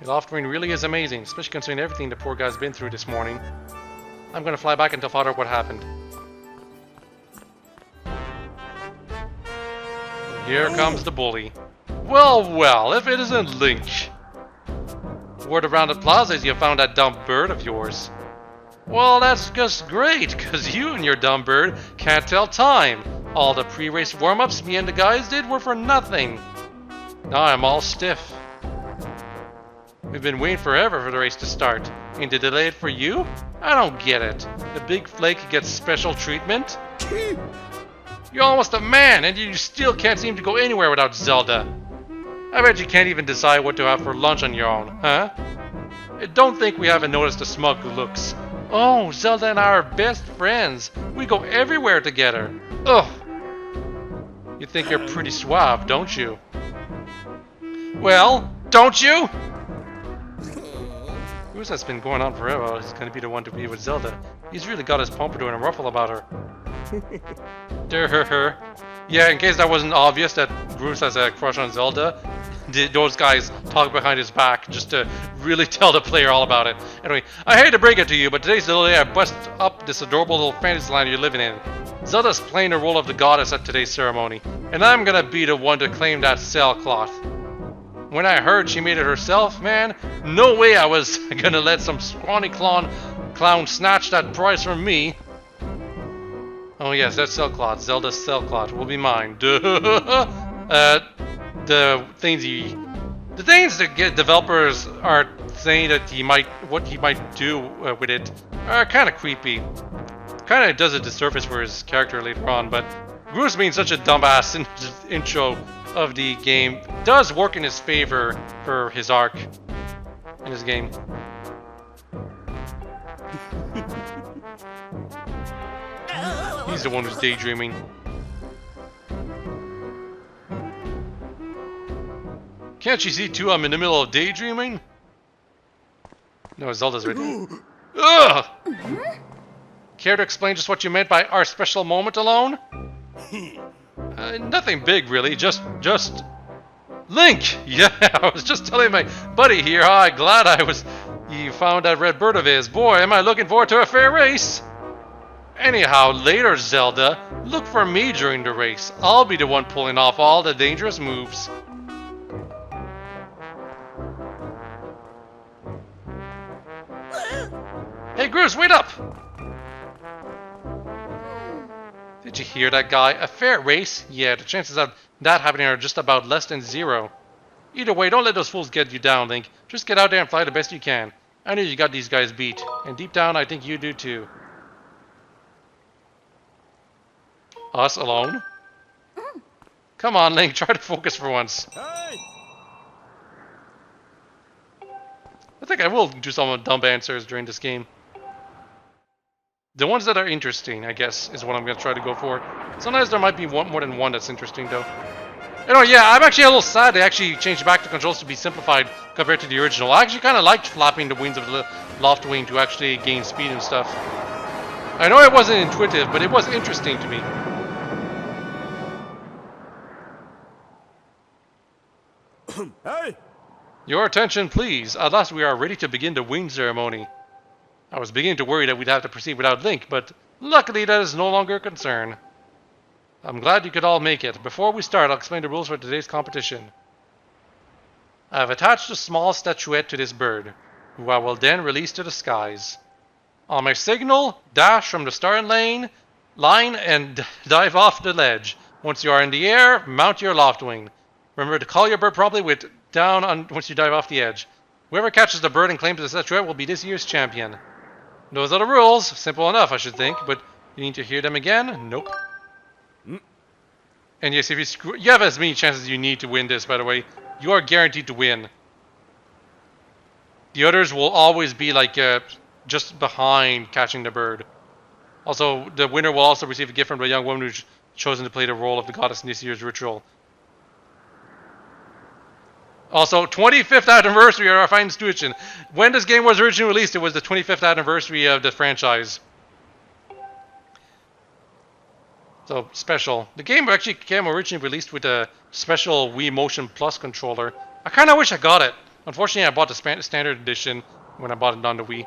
The Loftwind really is amazing, especially considering everything the poor guy's been through this morning. I'm gonna fly back and tell Father what happened. Here comes the bully. Well, well, if it isn't Link. Word around the plaza is you found that dumb bird of yours. Well, that's just great, cause you and your dumb bird can't tell time. All the pre-race warm-ups me and the guys did were for nothing. Now I'm all stiff. We've been waiting forever for the race to start. And to delay it for you? I don't get it. The big flake gets special treatment? You're almost a man, and you still can't seem to go anywhere without Zelda. I bet you can't even decide what to have for lunch on your own, huh? I don't think we haven't noticed the smug looks. Oh, Zelda and I are best friends. We go everywhere together. Ugh. You think you're pretty suave, don't you? Well, don't you? That's been going on forever. He's gonna be the one to be with Zelda. He's really got his pompadour in a ruffle about her. Her. Yeah, in case that wasn't obvious that Bruce has a crush on Zelda, those guys talk behind his back just to really tell the player all about it. Anyway, I hate to break it to you, but today's the day I bust up this adorable little fantasy land you're living in. Zelda's playing the role of the goddess at today's ceremony, and I'm gonna be the one to claim that sailcloth. When I heard she made it herself, man, no way I was gonna let some scrawny clown snatch that prize from me. Oh yes, that sailcloth, Zelda's sailcloth, will be mine. Duh. The things the developers are saying that what he might do with it are kind of creepy. Kind of does a disservice for his character later on, but Bruce being such a dumbass in the intro of the game does work in his favor for his arc in his game. He's the one who's daydreaming. Can't you see too I'm in the middle of daydreaming? No, Zelda's right there. Ugh! Care to explain just what you meant by our special moment alone? Nothing big, really. Just Link. Yeah, I was just telling my buddy here how glad you found that red bird of his. Boy, am I looking forward to a fair race. Anyhow, later, Zelda, look for me during the race. I'll be the one pulling off all the dangerous moves. Hey, Bruce, wait up! Did you hear that, guy? A fair race? Yeah, the chances of that happening are just about less than zero. Either way, don't let those fools get you down, Link. Just get out there and fly the best you can. I know you got these guys beat, and deep down, I think you do too. Us alone? Come on, Link, try to focus for once. Hey! I think I will do some dumb answers during this game. The ones that are interesting, I guess, is what I'm going to try to go for. Sometimes there might be more than one that's interesting, though. You know, yeah, I'm actually a little sad they actually changed back the controls to be simplified compared to the original. I actually kind of liked flapping the wings of the loft wing to actually gain speed and stuff. I know it wasn't intuitive, but it was interesting to me. Hey! Your attention, please. At last we are ready to begin the wing ceremony. I was beginning to worry that we'd have to proceed without Link, but luckily that is no longer a concern. I'm glad you could all make it. Before we start, I'll explain the rules for today's competition. I have attached a small statuette to this bird, who I will then release to the skies. On my signal, dash from the starting line and dive off the ledge. Once you are in the air, mount your loft wing. Remember to call your bird properly with down on once you dive off the edge. Whoever catches the bird and claims the statuette will be this year's champion. Those are the rules. Simple enough, I should think, but you need to hear them again? Nope. And yes, if you have as many chances as you need to win this, by the way. You are guaranteed to win. The others will always be like just behind catching the bird. Also, the winner will also receive a gift from the young woman who's chosen to play the role of the goddess in this year's ritual. Also, 25th anniversary of our fine institution. When this game was originally released, it was the 25th anniversary of the franchise. So, special. The game actually came originally released with a special Wii Motion Plus controller. I kind of wish I got it. Unfortunately, I bought the standard edition when I bought it on the Wii.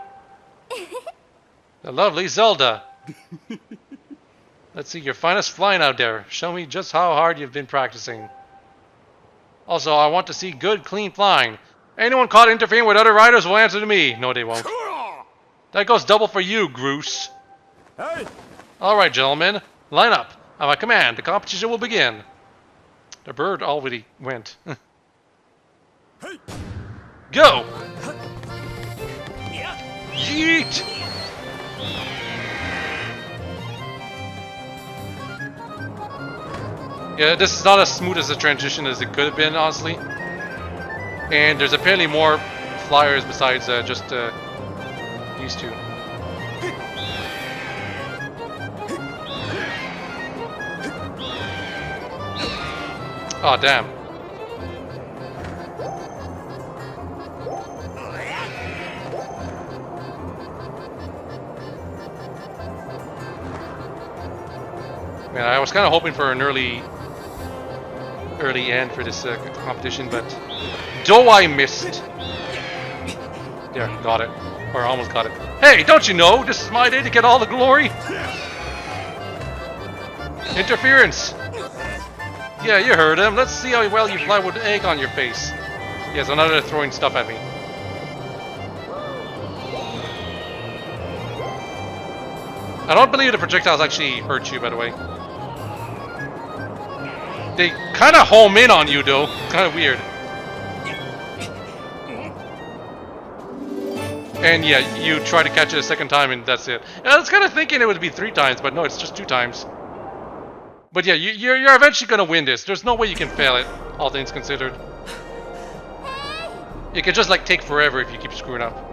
The lovely Zelda. Let's see your finest flying out there. Show me just how hard you've been practicing. Also, I want to see good, clean flying. Anyone caught interfering with other riders will answer to me. No, they won't. That goes double for you, Groose. Hey! Alright, gentlemen. Line up. At my command, the competition will begin. The bird already went. Hey! Go! Yeet! Yeah, this is not as smooth as a transition as it could have been, honestly. And there's apparently more flyers besides just these two. Oh, damn. Man, I was kind of hoping for an early end for this competition, but though I missed. There, got it. Or almost got it. Hey, don't you know? This is my day to get all the glory. Interference. Yeah, you heard him. Let's see how well you fly with an egg on your face. Yes, another throwing stuff at me. I don't believe the projectiles actually hurt you, by the way. They kind of home in on you, though. Kind of weird. And yeah, you try to catch it a second time, and that's it. I was kind of thinking it would be 3 times, but no, it's just 2 times. But yeah, you're eventually gonna win this. There's no way you can fail it, all things considered. It could just like take forever if you keep screwing up.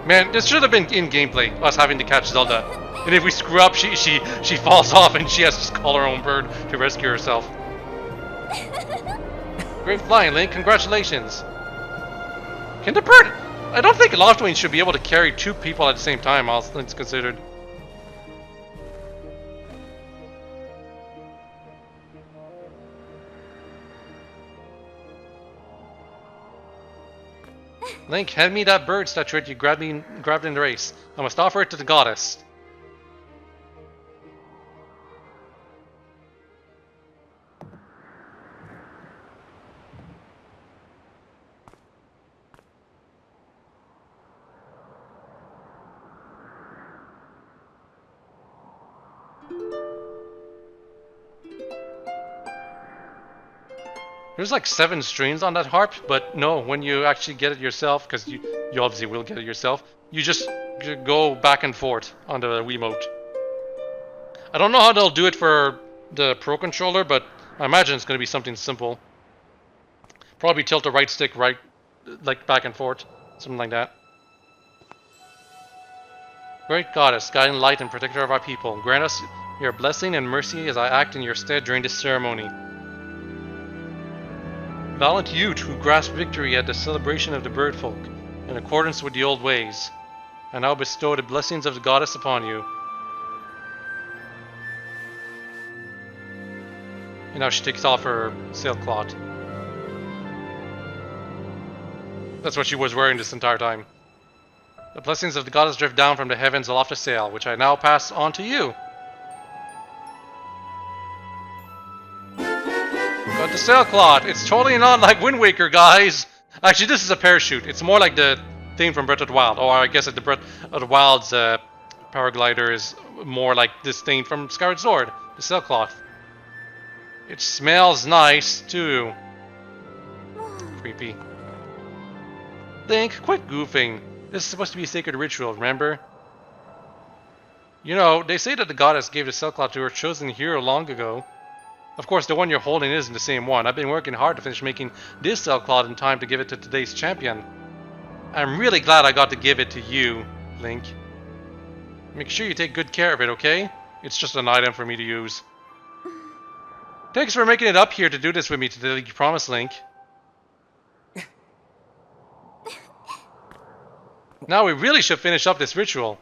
Man, this should have been in gameplay, us having to catch Zelda. And if we screw up, she falls off and she has to call her own bird to rescue herself. Great flying, Link. Congratulations. Can the bird... I don't think Loftwing should be able to carry 2 people at the same time, all things considered. Link, hand me that bird statuette you grabbed in the race. I must offer it to the goddess. There's like 7 strings on that harp, but no, when you actually get it yourself, because you obviously will get it yourself, you just go back and forth on the Wiimote. I don't know how they'll do it for the Pro Controller, but I imagine it's going to be something simple. Probably tilt the right stick right, like back and forth, something like that. Great Goddess, guiding light and protector of our people, grant us your blessing and mercy as I act in your stead during this ceremony. Valiant youth who grasped victory at the celebration of the bird folk, in accordance with the old ways, I now bestow the blessings of the goddess upon you. And now she takes off her sailcloth. That's what she was wearing this entire time. The blessings of the goddess drift down from the heavens aloft the sail, which I now pass on to you. But the sailcloth, it's totally not like Wind Waker, guys. Actually, this is a parachute. It's more like the thing from Breath of the Wild. Or I guess the Breath of the Wild's paraglider is more like this thing from Skyward Sword, the sailcloth. It smells nice, too. Creepy. Link, quit goofing. This is supposed to be a sacred ritual, remember? You know, they say that the goddess gave the sailcloth to her chosen hero long ago. Of course, the one you're holding isn't the same one. I've been working hard to finish making this sailcloth in time to give it to today's champion. I'm really glad I got to give it to you, Link. Make sure you take good care of it, okay? It's just an item for me to use. Thanks for making it up here to do this with me today, you promised, Link. Now we really should finish up this ritual.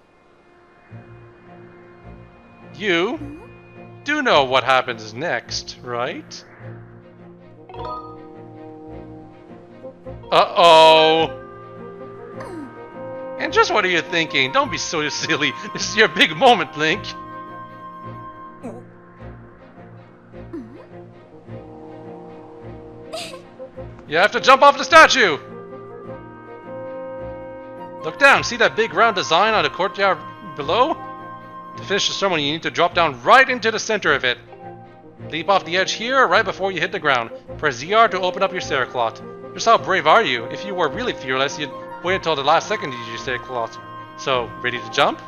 You do know what happens next, right? Uh-oh! And just what are you thinking? Don't be so silly. This is your big moment, Link. You have to jump off the statue! Look down, see that big round design on the courtyard below? To finish the ceremony, you need to drop down right into the center of it. Leap off the edge here, right before you hit the ground. Press ZR to open up your sailcloth. Just how brave are you? If you were really fearless, you'd wait until the last second to use your sailcloth. So, ready to jump?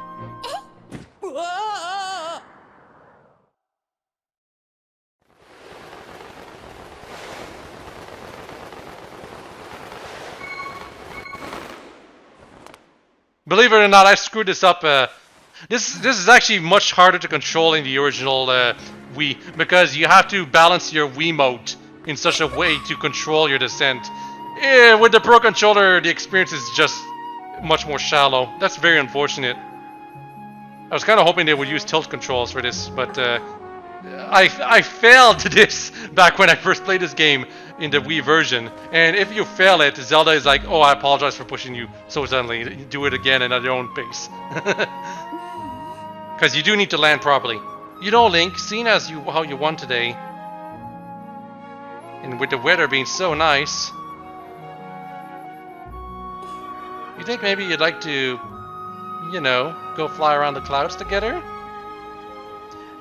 Believe it or not, I screwed this up. This is actually much harder to control in the original Wii, because you have to balance your Wiimote in such a way to control your descent. With the Pro Controller, the experience is just much more shallow. That's very unfortunate. I was kind of hoping they would use tilt controls for this, but I failed this back when I first played this game in the Wii version. And if you fail it, Zelda is like, oh, I apologize for pushing you so suddenly. Do it again and at your own pace. Because you do need to land properly. You know, Link, seeing as how you won today, and with the weather being so nice, you think maybe you'd like to, you know, go fly around the clouds together?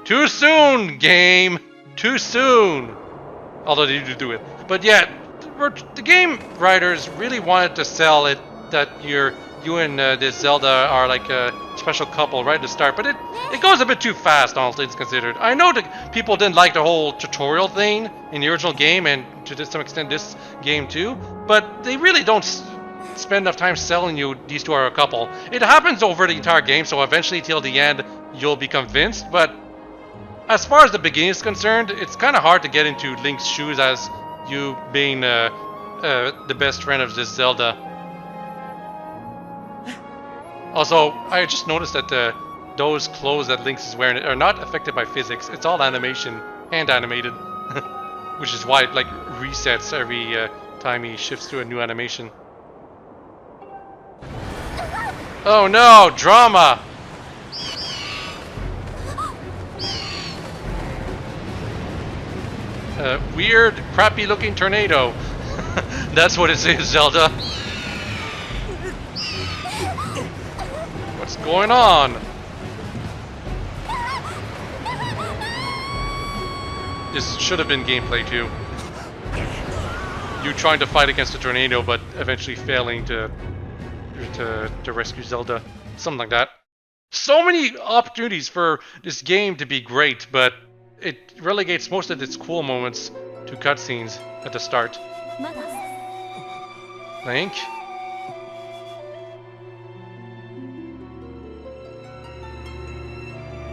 Too soon, game! Too soon! Although they do it. But yeah, the game writers really wanted to sell it that you and this Zelda are like a special couple right at the start, but it goes a bit too fast, all things considered. I know that people didn't like the whole tutorial thing in the original game, and to some extent this game too, but they really don't spend enough time selling you these two are a couple. It happens over the entire game, so eventually till the end you'll be convinced, but as far as the beginning is concerned, it's kind of hard to get into Link's shoes as you being the best friend of this Zelda. Also, I just noticed that those clothes that Link is wearing are not affected by physics. It's all animation, hand animated, which is why it like resets every time he shifts to a new animation. Oh no, drama! Weird, crappy-looking tornado. That's what it is, Zelda. What's going on? This should have been gameplay too. you trying to fight against a tornado, but eventually failing to rescue Zelda, something like that. So many opportunities for this game to be great, but it relegates most of its cool moments to cutscenes at the start. Link?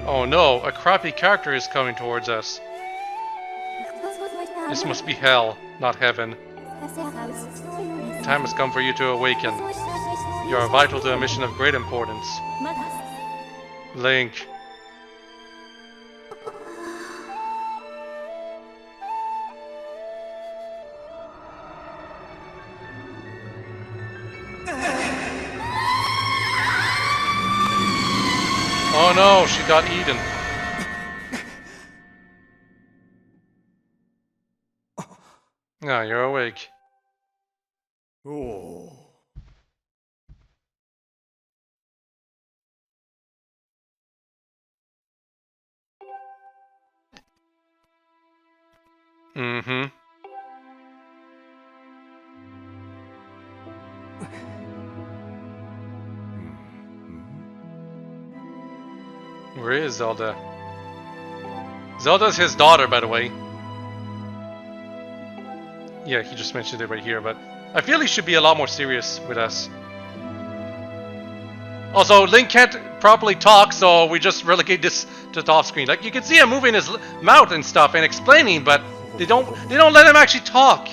Oh no, a crappy character is coming towards us. This must be hell, not heaven. Time has come for you to awaken. You are vital to a mission of great importance. Link. Oh no, she got eaten. Now you're awake. Oh. Mm-hmm. Where is Zelda? Zelda's his daughter, by the way. Yeah, he just mentioned it right here, but I feel he should be a lot more serious with us. Also, Link can't properly talk, so we just relegate this to the off screen. Like, you can see him moving his mouth and stuff and explaining, but they don't let him actually talk.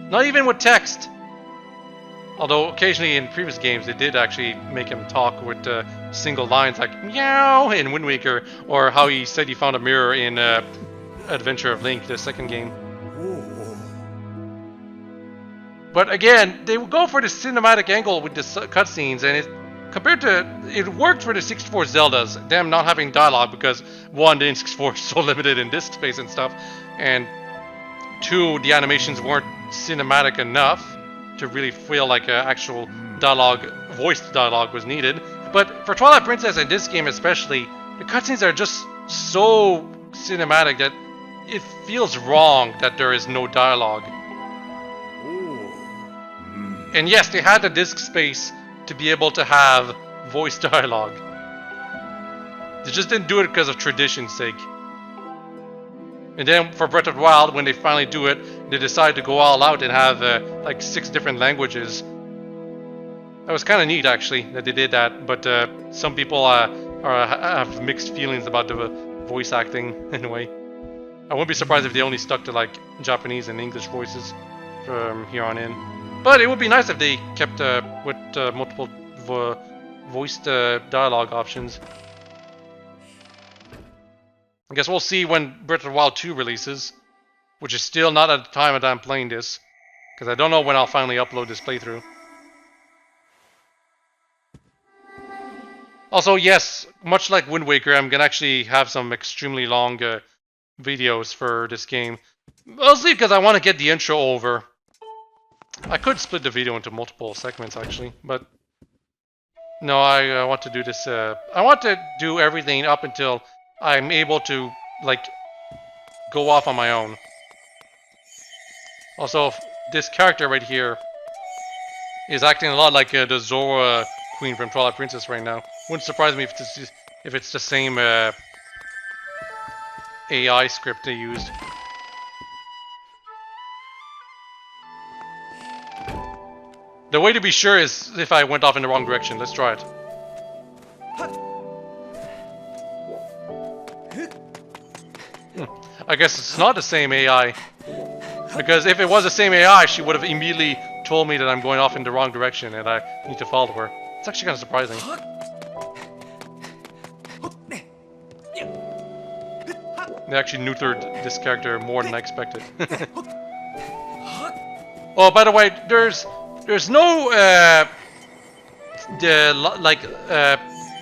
Not even with text. Although occasionally in previous games they did actually make him talk with single lines like meow in Wind Waker, or how he said he found a mirror in Adventure of Link, the second game. But again, they would go for the cinematic angle with the cutscenes, and it worked for the 64 Zeldas, them not having dialogue, because one, the N64 is so limited in disk space and stuff, and two, the animations weren't cinematic enough to really feel like actual dialogue, voiced dialogue was needed. But for Twilight Princess and this game especially, the cutscenes are just so cinematic that it feels wrong that there is no dialogue. And yes, they had the disk space to be able to have voice dialogue. They just didn't do it because of tradition's sake. And then for Breath of the Wild, when they finally do it, they decide to go all out and have like 6 different languages. That was kind of neat, actually, that they did that. But some people have mixed feelings about the voice acting in a way. I wouldn't be surprised if they only stuck to like Japanese and English voices from here on in. But it would be nice if they kept with multiple voiced dialogue options. I guess we'll see when Breath of the Wild 2 releases, which is still not at the time that I'm playing this, because I don't know when I'll finally upload this playthrough. Also, yes, much like Wind Waker, I'm gonna actually have some extremely long videos for this game. Mostly because I want to get the intro over. I could split the video into multiple segments, actually, but no, I want to do this. I want to do everything up until I'm able to, like, go off on my own. Also, this character right here is acting a lot like the Zora queen from Twilight Princess right now. Wouldn't surprise me if it's the same AI script they used. The way to be sure is if I went off in the wrong direction. Let's try it. I guess it's not the same AI. Because if it was the same AI, she would have immediately told me that I'm going off in the wrong direction and I need to follow her. It's actually kind of surprising. They actually neutered this character more than I expected. Oh, by the way, there's no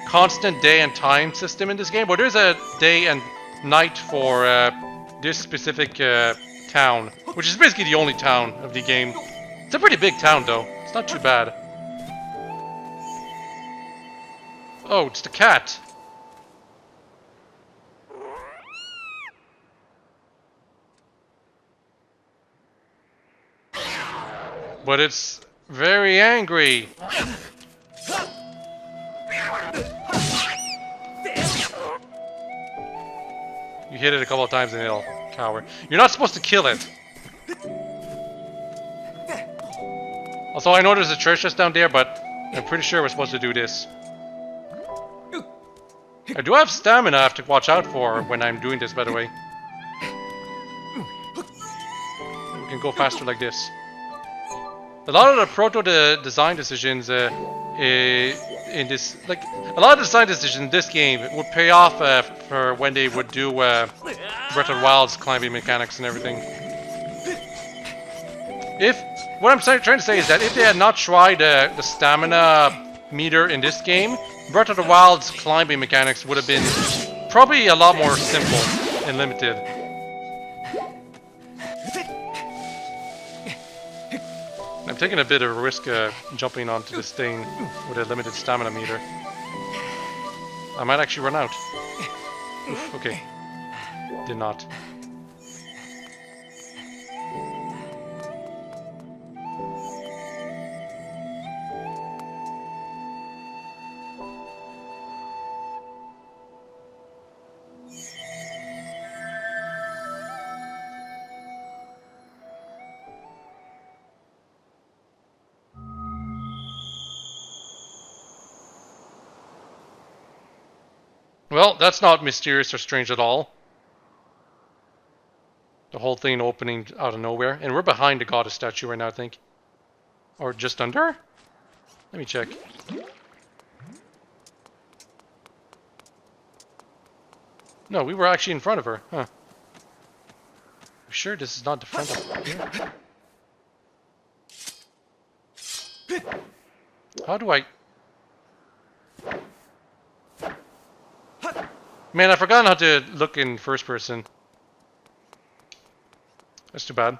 constant day and time system in this game, but there's a day and night for this specific town, which is basically the only town of the game. It's a pretty big town, though. It's not too bad. Oh, it's the cat. But it's very angry. You hit it a couple of times and it'll cower. You're not supposed to kill it. Also, I know there's a treasure chest down there, but I'm pretty sure we're supposed to do this. I do have stamina I have to watch out for when I'm doing this, by the way. We can go faster like this. A lot of the design decisions in this, like, a lot of the design decisions in this game would pay off for when they would do Breath of the Wild's climbing mechanics and everything. What I'm trying to say is that if they had not tried the stamina meter in this game, Breath of the Wild's climbing mechanics would have been probably a lot more simple and limited. I'm taking a bit of a risk jumping onto this thing with a limited stamina meter. I might actually run out. Oof, okay. Did not. Well, that's not mysterious or strange at all. The whole thing opening out of nowhere. And we're behind the goddess statue right now, I think. Or just under? Let me check. No, we were actually in front of her. Huh. You sure this is not the front of her? How do I... Man, I forgot how to look in first person. That's too bad.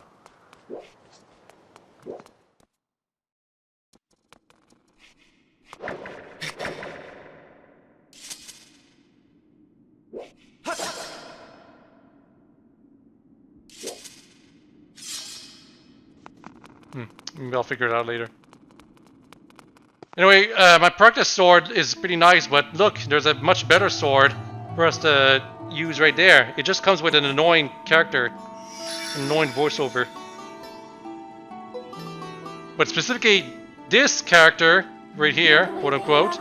Maybe I'll figure it out later. Anyway, my practice sword is pretty nice, but look, there's a much better sword for us to use right there. It just comes with an annoying character, an annoying voiceover. But specifically, this character right here, quote unquote,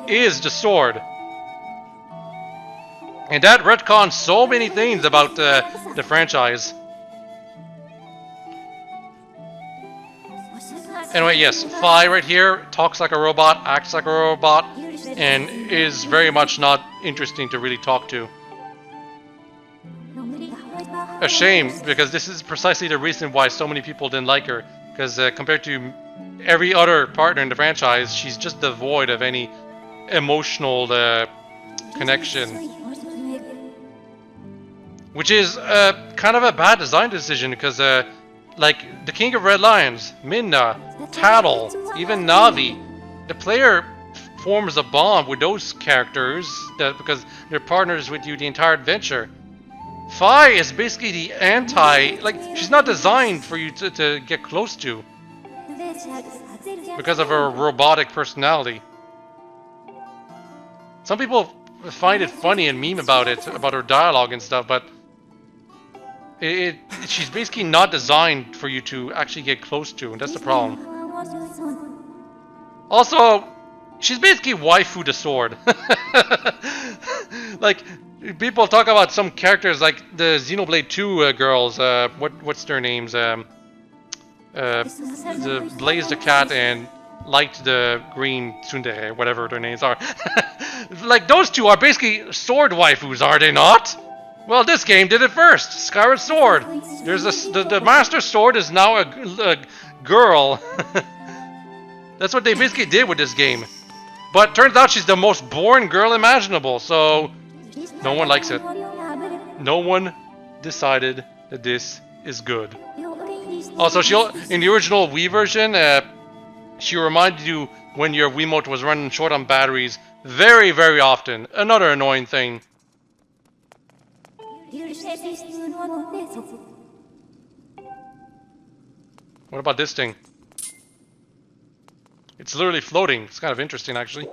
is the sword. And that retcons so many things about the franchise. Anyway, yes, Fi right here talks like a robot, acts like a robot, and is very much not interesting to really talk to. A shame, because this is precisely the reason why so many people didn't like her. Because compared to every other partner in the franchise, she's just devoid of any emotional connection. Which is kind of a bad design decision, because like the King of Red Lions, Minna, Tattle, even Navi, the player forms a bond with those characters because they're partners with you the entire adventure. Fi is basically the like, she's not designed for you to get close to because of her robotic personality. Some people find it funny and meme about it, about her dialogue and stuff, but she's basically not designed for you to actually get close to, and that's the problem. Also, she's basically waifu the sword. Like, people talk about some characters like the Xenoblade 2 girls, what's their names? The Blaze the Cat and Light the Green Tsundere, whatever their names are. Like, those two are basically sword waifus, are they not? Well, this game did it first. Skyward Sword. There's the Master Sword is now a girl. That's what they basically did with this game. But turns out she's the most boring girl imaginable, so no one likes it. No one decided that this is good. Also, in the original Wii version, she reminded you when your Wiimote was running short on batteries very, very often. Another annoying thing. What about this thing? It's literally floating. It's kind of interesting, actually.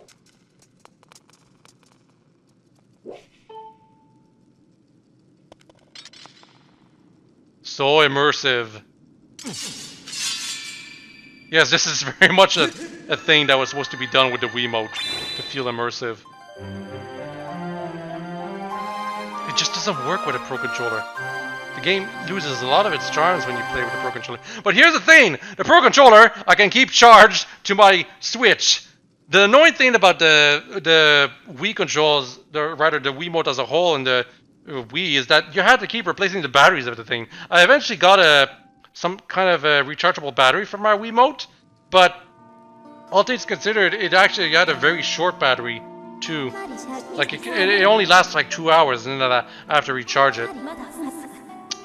So immersive. Yes, this is very much a thing that was supposed to be done with the Wiimote to feel immersive. It just doesn't work with a Pro Controller. The game loses a lot of its charms when you play with the Pro Controller. But here's the thing! The Pro Controller, I can keep charged to my Switch. The annoying thing about the Wii controls, rather the Wiimote as a whole and the Wii, is that you had to keep replacing the batteries of the thing. I eventually got some kind of a rechargeable battery for my Wiimote, but all things considered, it actually had a very short battery too. Like it only lasts like 2 hours, and then I have to recharge it.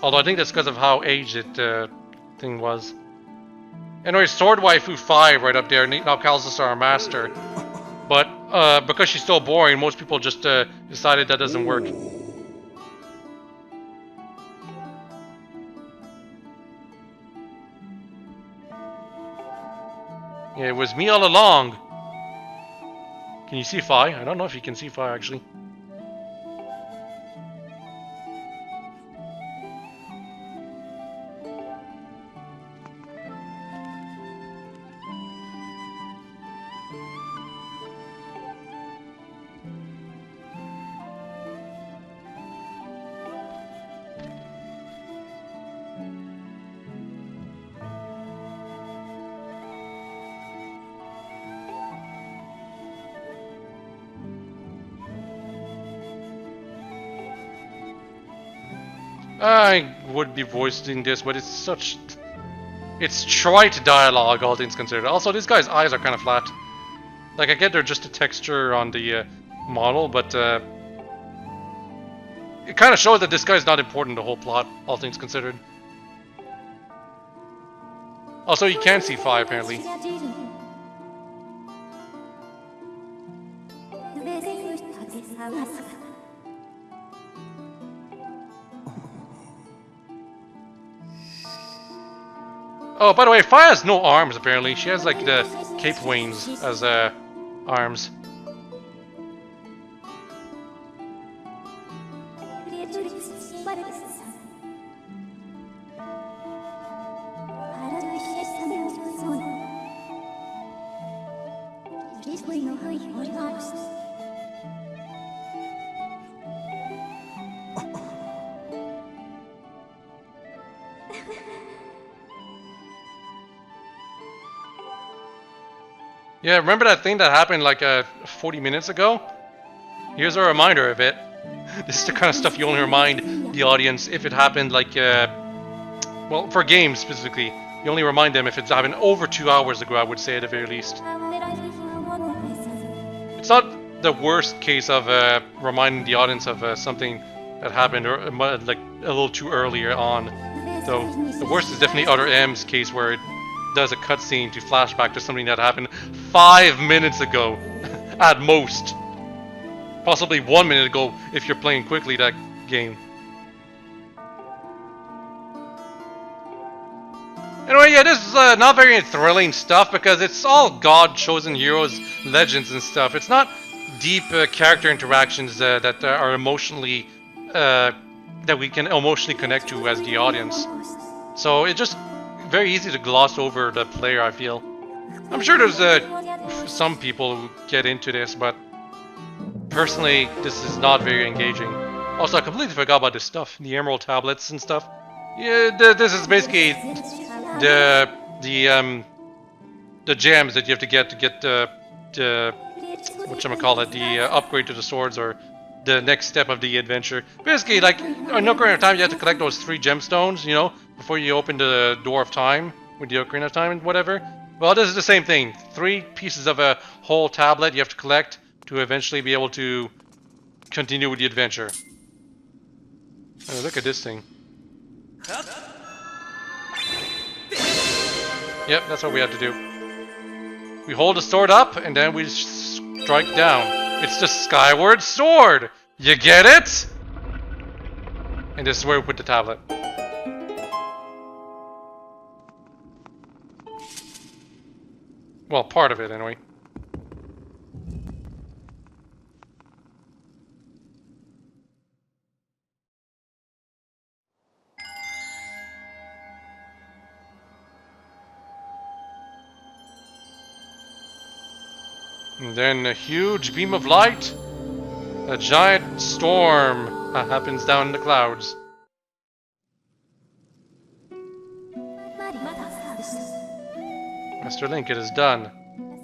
Although I think that's because of how aged it thing was. Anyway, Sword Waifu 5 right up there now calls us our master. But because she's so boring, most people just decided that doesn't work. Yeah, it was me all along. Can you see Fi? I don't know if you can see Fi actually. I would be voicing this, but it's trite dialogue, all things considered. Also, this guy's eyes are kind of flat. Like, I get they're just a texture on the model, but it kind of shows that this guy's not important in the whole plot, all things considered. Also, you can see Fi, apparently. Oh, by the way, Fi has no arms, apparently. She has, like, the cape wings as arms. Yeah, remember that thing that happened like 40 minutes ago? Here's a reminder of it. This is the kind of stuff you only remind the audience if it happened like, well, for games specifically. You only remind them if it's happened over 2 hours ago, I would say at the very least. It's not the worst case of reminding the audience of something that happened or like a little too earlier on. Though the worst is definitely Other M's case where it does a cutscene to flashback to something that happened 5 minutes ago, at most. Possibly 1 minute ago if you're playing quickly that game. Anyway, yeah, this is not very thrilling stuff because it's all God-chosen heroes, legends and stuff. It's not deep character interactions that are emotionally, that we can emotionally connect to as the audience. So it's just very easy to gloss over the player, I feel. I'm sure there's some people who get into this, but personally, this is not very engaging. Also, I completely forgot about this stuff, the emerald tablets and stuff. Yeah, this is basically the gems that you have to get the whatchamacallit, the upgrade to the swords or the next step of the adventure. Basically, like, on Ocarina of Time, you have to collect those 3 gemstones, you know, before you open the door of time with the Ocarina of Time and whatever. Well, this is the same thing. 3 pieces of a whole tablet you have to collect to eventually be able to continue with the adventure. Oh, look at this thing. Yep, that's what we have to do. We hold the sword up and then we strike down. It's the Skyward Sword! You get it? And this is where we put the tablet. Well, part of it anyway. And then a huge beam of light. A giant storm happens down in the clouds. Master Link, it is done.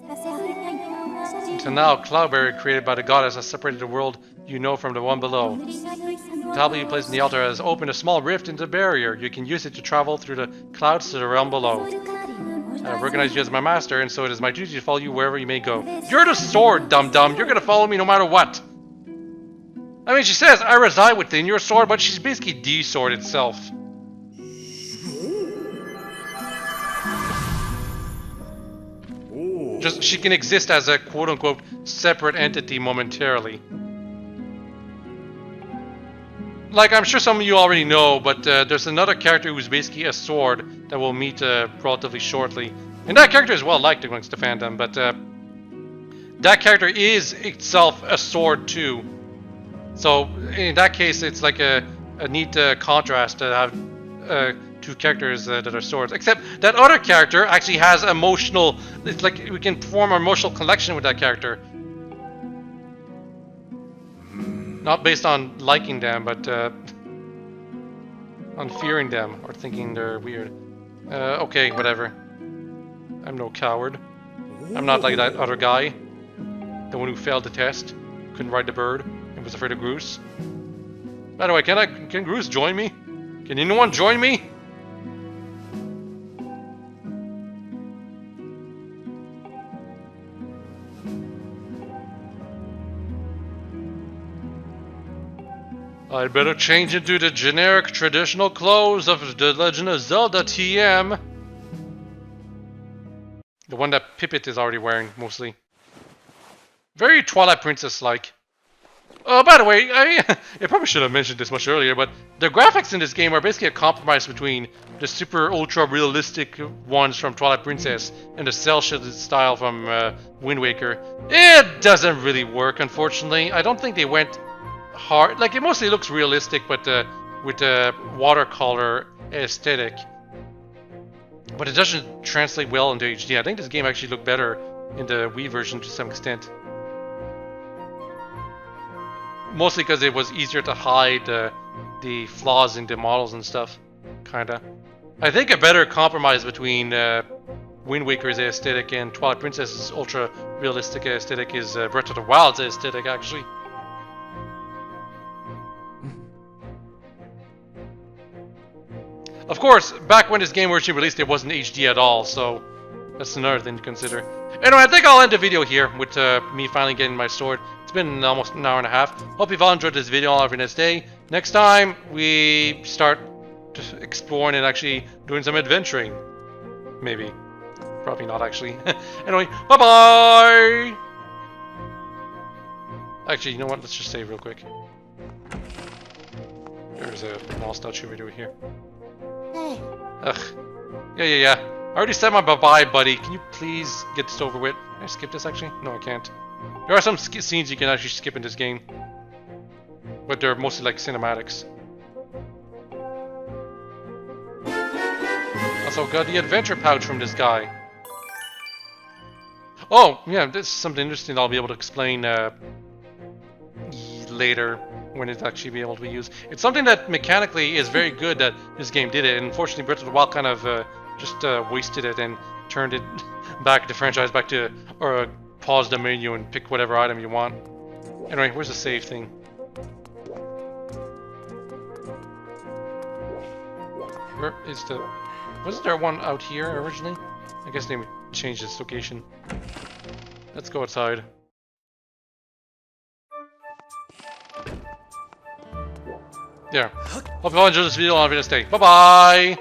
Until now, cloud barrier created by the goddess has separated the world you know from the one below. The tablet you placed in the altar has opened a small rift into the barrier. You can use it to travel through the clouds to the realm below. I recognize you as my master, and so it is my duty to follow you wherever you may go. You're the sword, dum-dum! You're gonna follow me no matter what! I mean, she says, I reside within your sword, but she's basically the sword itself. Just, she can exist as a quote-unquote separate entity momentarily. Like, I'm sure some of you already know, but there's another character who's basically a sword that we'll meet relatively shortly. And that character is well liked amongst the fandom, but that character is itself a sword too. So, in that case, it's like a neat contrast to have two characters that are swords. Except that other character actually has emotional... It's like we can form an emotional connection with that character. Not based on liking them, but on fearing them or thinking they're weird. Okay, whatever. I'm no coward. I'm not like that other guy. The one who failed the test, couldn't ride the bird, and was afraid of Groose. By the way, can Groose join me? Can anyone join me? I'd better change into the generic traditional clothes of the Legend of Zelda TM. The one that Pippet is already wearing, mostly. Very Twilight Princess-like. By the way, I probably should have mentioned this much earlier, but the graphics in this game are basically a compromise between the super ultra realistic ones from Twilight Princess and the cel-shaded style from Wind Waker. It doesn't really work, unfortunately. I don't think they went hard. Like, it mostly looks realistic, but with the watercolor aesthetic. But it doesn't translate well into HD. I think this game actually looked better in the Wii version to some extent. Mostly because it was easier to hide the flaws in the models and stuff, kinda. I think a better compromise between Wind Waker's aesthetic and Twilight Princess's ultra realistic aesthetic is Breath of the Wild's aesthetic, actually. Of course, back when this game originally released, it wasn't HD at all, so that's another thing to consider. Anyway, I think I'll end the video here with me finally getting my sword. It's been almost an hour and a half. Hope you've all enjoyed this video. I'll have you next day. Next time, we start exploring and actually doing some adventuring. Maybe. Probably not, actually. Anyway, bye-bye! Actually, you know what? Let's just save real quick. There's a small statue video here. Hey. Ugh. Yeah. I already said my bye-bye, buddy. Can you please get this over with? Can I skip this, actually? No, I can't. There are some scenes you can actually skip in this game. But they're mostly like cinematics. Also, got the adventure pouch from this guy. Oh, yeah, this is something interesting I'll be able to explain later when it's actually be able to be used. It's something that mechanically is very good that this game did it, and unfortunately Breath of the Wild kind of just wasted it and turned it back, the franchise back to, or pause the menu and pick whatever item you want. Anyway, where's the save thing? Where is the... Wasn't there one out here originally? I guess they changed its location. Let's go outside. There. Hope you all enjoyed this video. I'll have a nice day. Bye-bye!